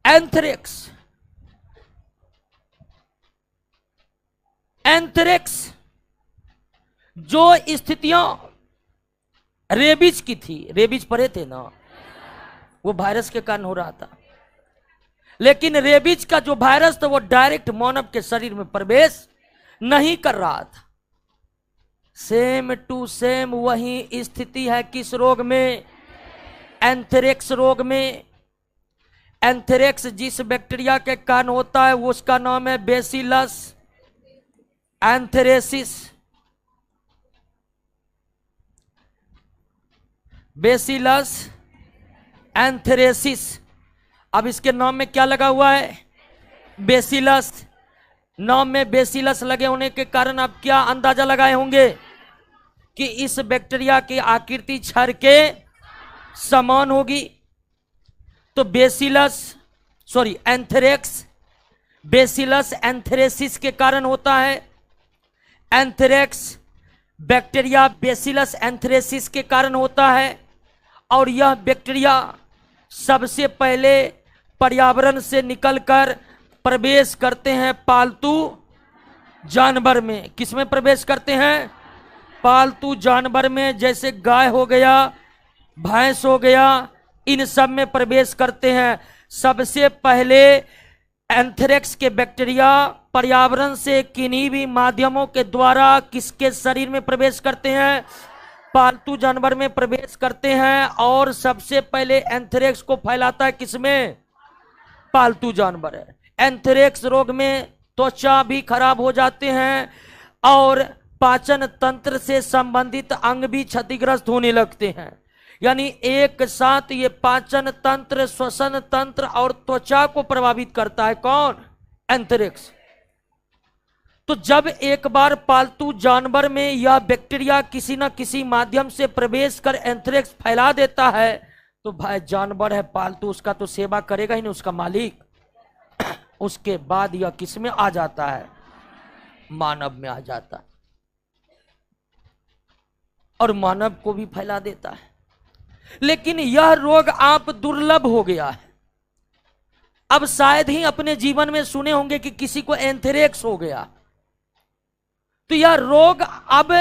[SPEAKER 1] एंथ्रेक्स। एंथ्रेक्स जो स्थितियां रेबीज की थी, रेबीज पढ़े थे ना, वो वायरस के कारण हो रहा था। लेकिन रेबीज का जो वायरस था वो डायरेक्ट मानव के शरीर में प्रवेश नहीं कर रहा था। सेम टू सेम वही स्थिति है किस रोग में? एंथ्रेक्स रोग में। एंथ्रेक्स जिस बैक्टीरिया के कारण होता है वो उसका नाम है बेसिलस एंथ्रेसिस। Bacillus anthracis. अब इसके नाम में क्या लगा हुआ है? बेसिलस। नाम में बेसिलस लगे होने के कारण आप क्या अंदाजा लगाए होंगे कि इस बैक्टीरिया की आकृति क्षार के समान होगी। तो एंथ्रेक्स बेसिलस एंथ्रेसिस के कारण होता है। एंथ्रेक्स बैक्टीरिया बेसिलस एंथ्रेसिस के कारण होता है। और यह बैक्टीरिया सबसे पहले पर्यावरण से निकलकर प्रवेश करते हैं पालतू जानवर में। किसमें प्रवेश करते हैं? पालतू जानवर में, जैसे गाय हो गया, भैंस हो गया, इन सब में प्रवेश करते हैं। सबसे पहले एंथ्रेक्स के बैक्टीरिया पर्यावरण से किन्हीं भी माध्यमों के द्वारा किसके शरीर में प्रवेश करते हैं? पालतू जानवर में प्रवेश करते हैं। और सबसे पहले एंथ्रेक्स को फैलाता है किसमें? पालतू जानवर है। एंथ्रेक्स रोग में त्वचा भी खराब हो जाते हैं और पाचन तंत्र से संबंधित अंग भी क्षतिग्रस्त होने लगते हैं। यानी एक साथ ये पाचन तंत्र, श्वसन तंत्र और त्वचा को प्रभावित करता है। कौन? एंथ्रेक्स। तो जब एक बार पालतू जानवर में यह बैक्टीरिया किसी न किसी माध्यम से प्रवेश कर एंथ्रेक्स फैला देता है तो भाई जानवर है पालतू, उसका तो सेवा करेगा ही नहीं उसका मालिक। उसके बाद यह किस में आ जाता है? मानव में आ जाता है और मानव को भी फैला देता है। लेकिन यह रोग आप दुर्लभ हो गया है। अब शायद ही अपने जीवन में सुने होंगे कि किसी को एंथ्रेक्स हो गया। तो यह रोग अब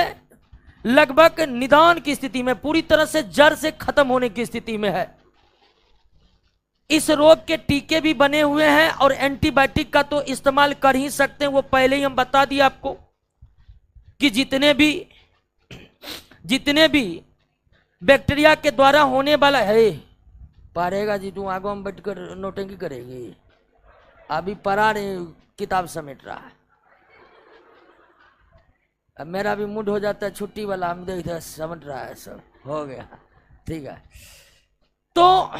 [SPEAKER 1] लगभग निदान की स्थिति में, पूरी तरह से जड़ से खत्म होने की स्थिति में है। इस रोग के टीके भी बने हुए हैं और एंटीबायोटिक का तो इस्तेमाल कर ही सकते हैं। वो पहले ही हम बता दिए आपको कि जितने भी बैक्टीरिया के द्वारा होने वाला है। पारेगा जी तू आगो में बैठकर नोटंकी करेगी। अभी पढ़ा नहीं, किताब समेट रहा है। अब मेरा भी मूड हो जाता है छुट्टी वाला, हम देखते समेट रहा है, सब हो गया। ठीक है, तो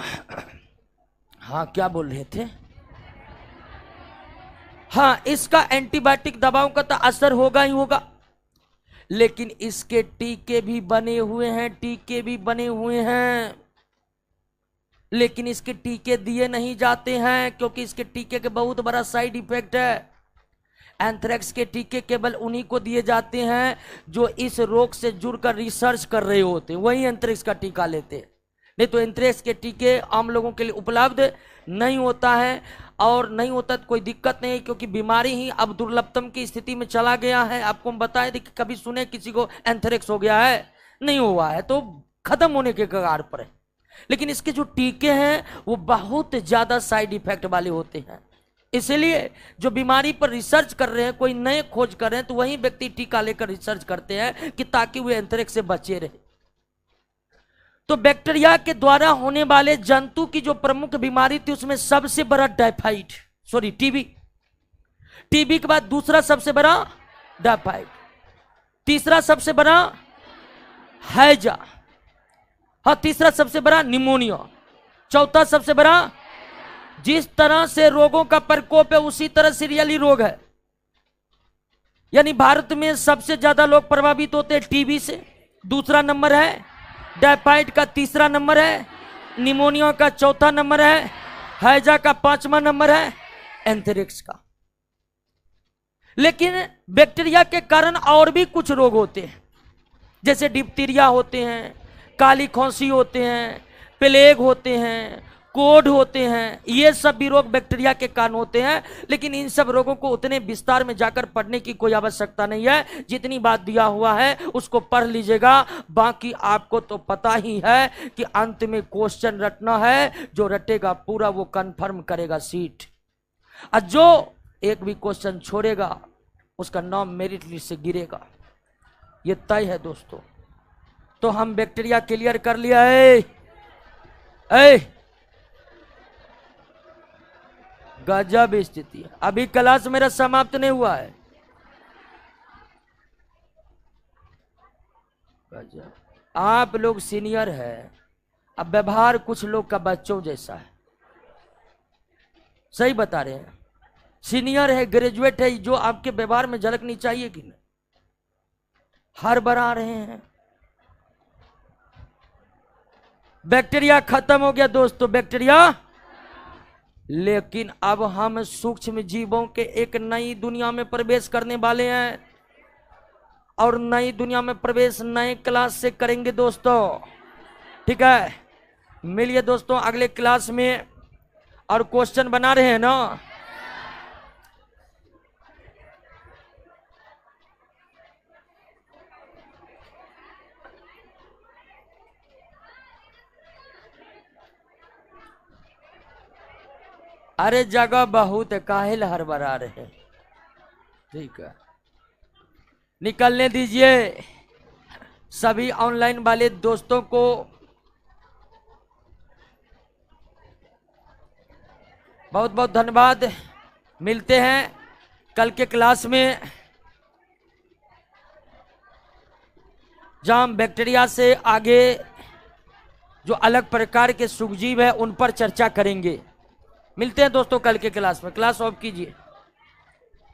[SPEAKER 1] हाँ क्या बोल रहे थे? हाँ, इसका एंटीबायोटिक दवाओं का तो असर होगा ही होगा, लेकिन इसके टीके भी बने हुए हैं, लेकिन इसके टीके दिए नहीं जाते हैं क्योंकि इसके टीके के बहुत बड़ा साइड इफेक्ट है। एंथ्रेक्स के टीके केवल उन्हीं को दिए जाते हैं जो इस रोग से जुड़कर रिसर्च कर रहे होते हैं, वही एंथ्रेक्स का टीका लेते हैं। नहीं तो एंथ्रेक्स के टीके आम लोगों के लिए उपलब्ध नहीं होता है। और नहीं होता तो कोई दिक्कत नहीं, क्योंकि बीमारी ही अब दुर्लभतम की स्थिति में चला गया है। आपको हम बताए थे कि कभी सुने किसी को एंथ्रेक्स हो गया है? नहीं हुआ है। तो खत्म होने के कगार पर है। लेकिन इसके जो टीके हैं वो बहुत ज्यादा साइड इफेक्ट वाले होते हैं। इसलिए जो बीमारी पर रिसर्च कर रहे हैं, कोई नए खोज कर रहे हैं, तो वही व्यक्ति टीका लेकर रिसर्च करते हैं कि ताकि वे एंथ्रेक्स से बचे रहे। तो बैक्टीरिया के द्वारा होने वाले जंतु की जो प्रमुख बीमारी थी उसमें सबसे बड़ा टीबी। टीबी के बाद दूसरा सबसे बड़ा टाइफाइड, तीसरा सबसे बड़ा हैजा, हाँ तीसरा सबसे बड़ा निमोनिया, चौथा सबसे बड़ा। जिस तरह से रोगों का प्रकोप है उसी तरह सीरियली रोग है। यानी भारत में सबसे ज्यादा लोग प्रभावित होते हैं टीबी से, दूसरा नंबर है टाइफाइड का, तीसरा नंबर है निमोनिया का, चौथा नंबर है हैजा का, पांचवा नंबर है एंथ्रेक्स का। लेकिन बैक्टीरिया के कारण और भी कुछ रोग होते हैं, जैसे डिप्थीरिया होते हैं, काली खांसी होते हैं, प्लेग होते हैं, कोढ़ होते हैं। ये सब भी रोग बैक्टीरिया के कारण होते हैं। लेकिन इन सब रोगों को उतने विस्तार में जाकर पढ़ने की कोई आवश्यकता नहीं है। जितनी बात दिया हुआ है उसको पढ़ लीजिएगा। बाकी आपको तो पता ही है कि अंत में क्वेश्चन रटना है, जो रटेगा पूरा वो कंफर्म करेगा सीट, और जो एक भी क्वेश्चन छोड़ेगा उसका नाम मेरिट लिस्ट से गिरेगा। ये तय है दोस्तों। तो हम बैक्टीरिया क्लियर कर लिया है। गजब स्थिति है। अभी क्लास मेरा समाप्त नहीं हुआ है। गजब, आप लोग सीनियर है, अब व्यवहार कुछ लोग का बच्चों जैसा है। सही बता रहे हैं, सीनियर है, ग्रेजुएट है, जो आपके व्यवहार में झलकनी चाहिए कि नहीं। हर बरा रहे हैं। बैक्टीरिया खत्म हो गया दोस्तों, बैक्टीरिया। लेकिन अब हम सूक्ष्म जीवों के एक नई दुनिया में प्रवेश करने वाले हैं, और नई दुनिया में प्रवेश नए क्लास से करेंगे दोस्तों। ठीक है, मिलिए दोस्तों अगले क्लास में। और क्वेश्चन बना रहे हैं ना। अरे जगह बहुत है, काहे हड़बड़ा रहे हैं। ठीक है, निकलने दीजिए सभी ऑनलाइन वाले दोस्तों को। बहुत बहुत धन्यवाद। मिलते हैं कल के क्लास में, जहां हम बैक्टीरिया से आगे जो अलग प्रकार के सूक्ष्मजीव है उन पर चर्चा करेंगे। मिलते हैं दोस्तों कल के क्लास में। क्लास ऑफ कीजिए।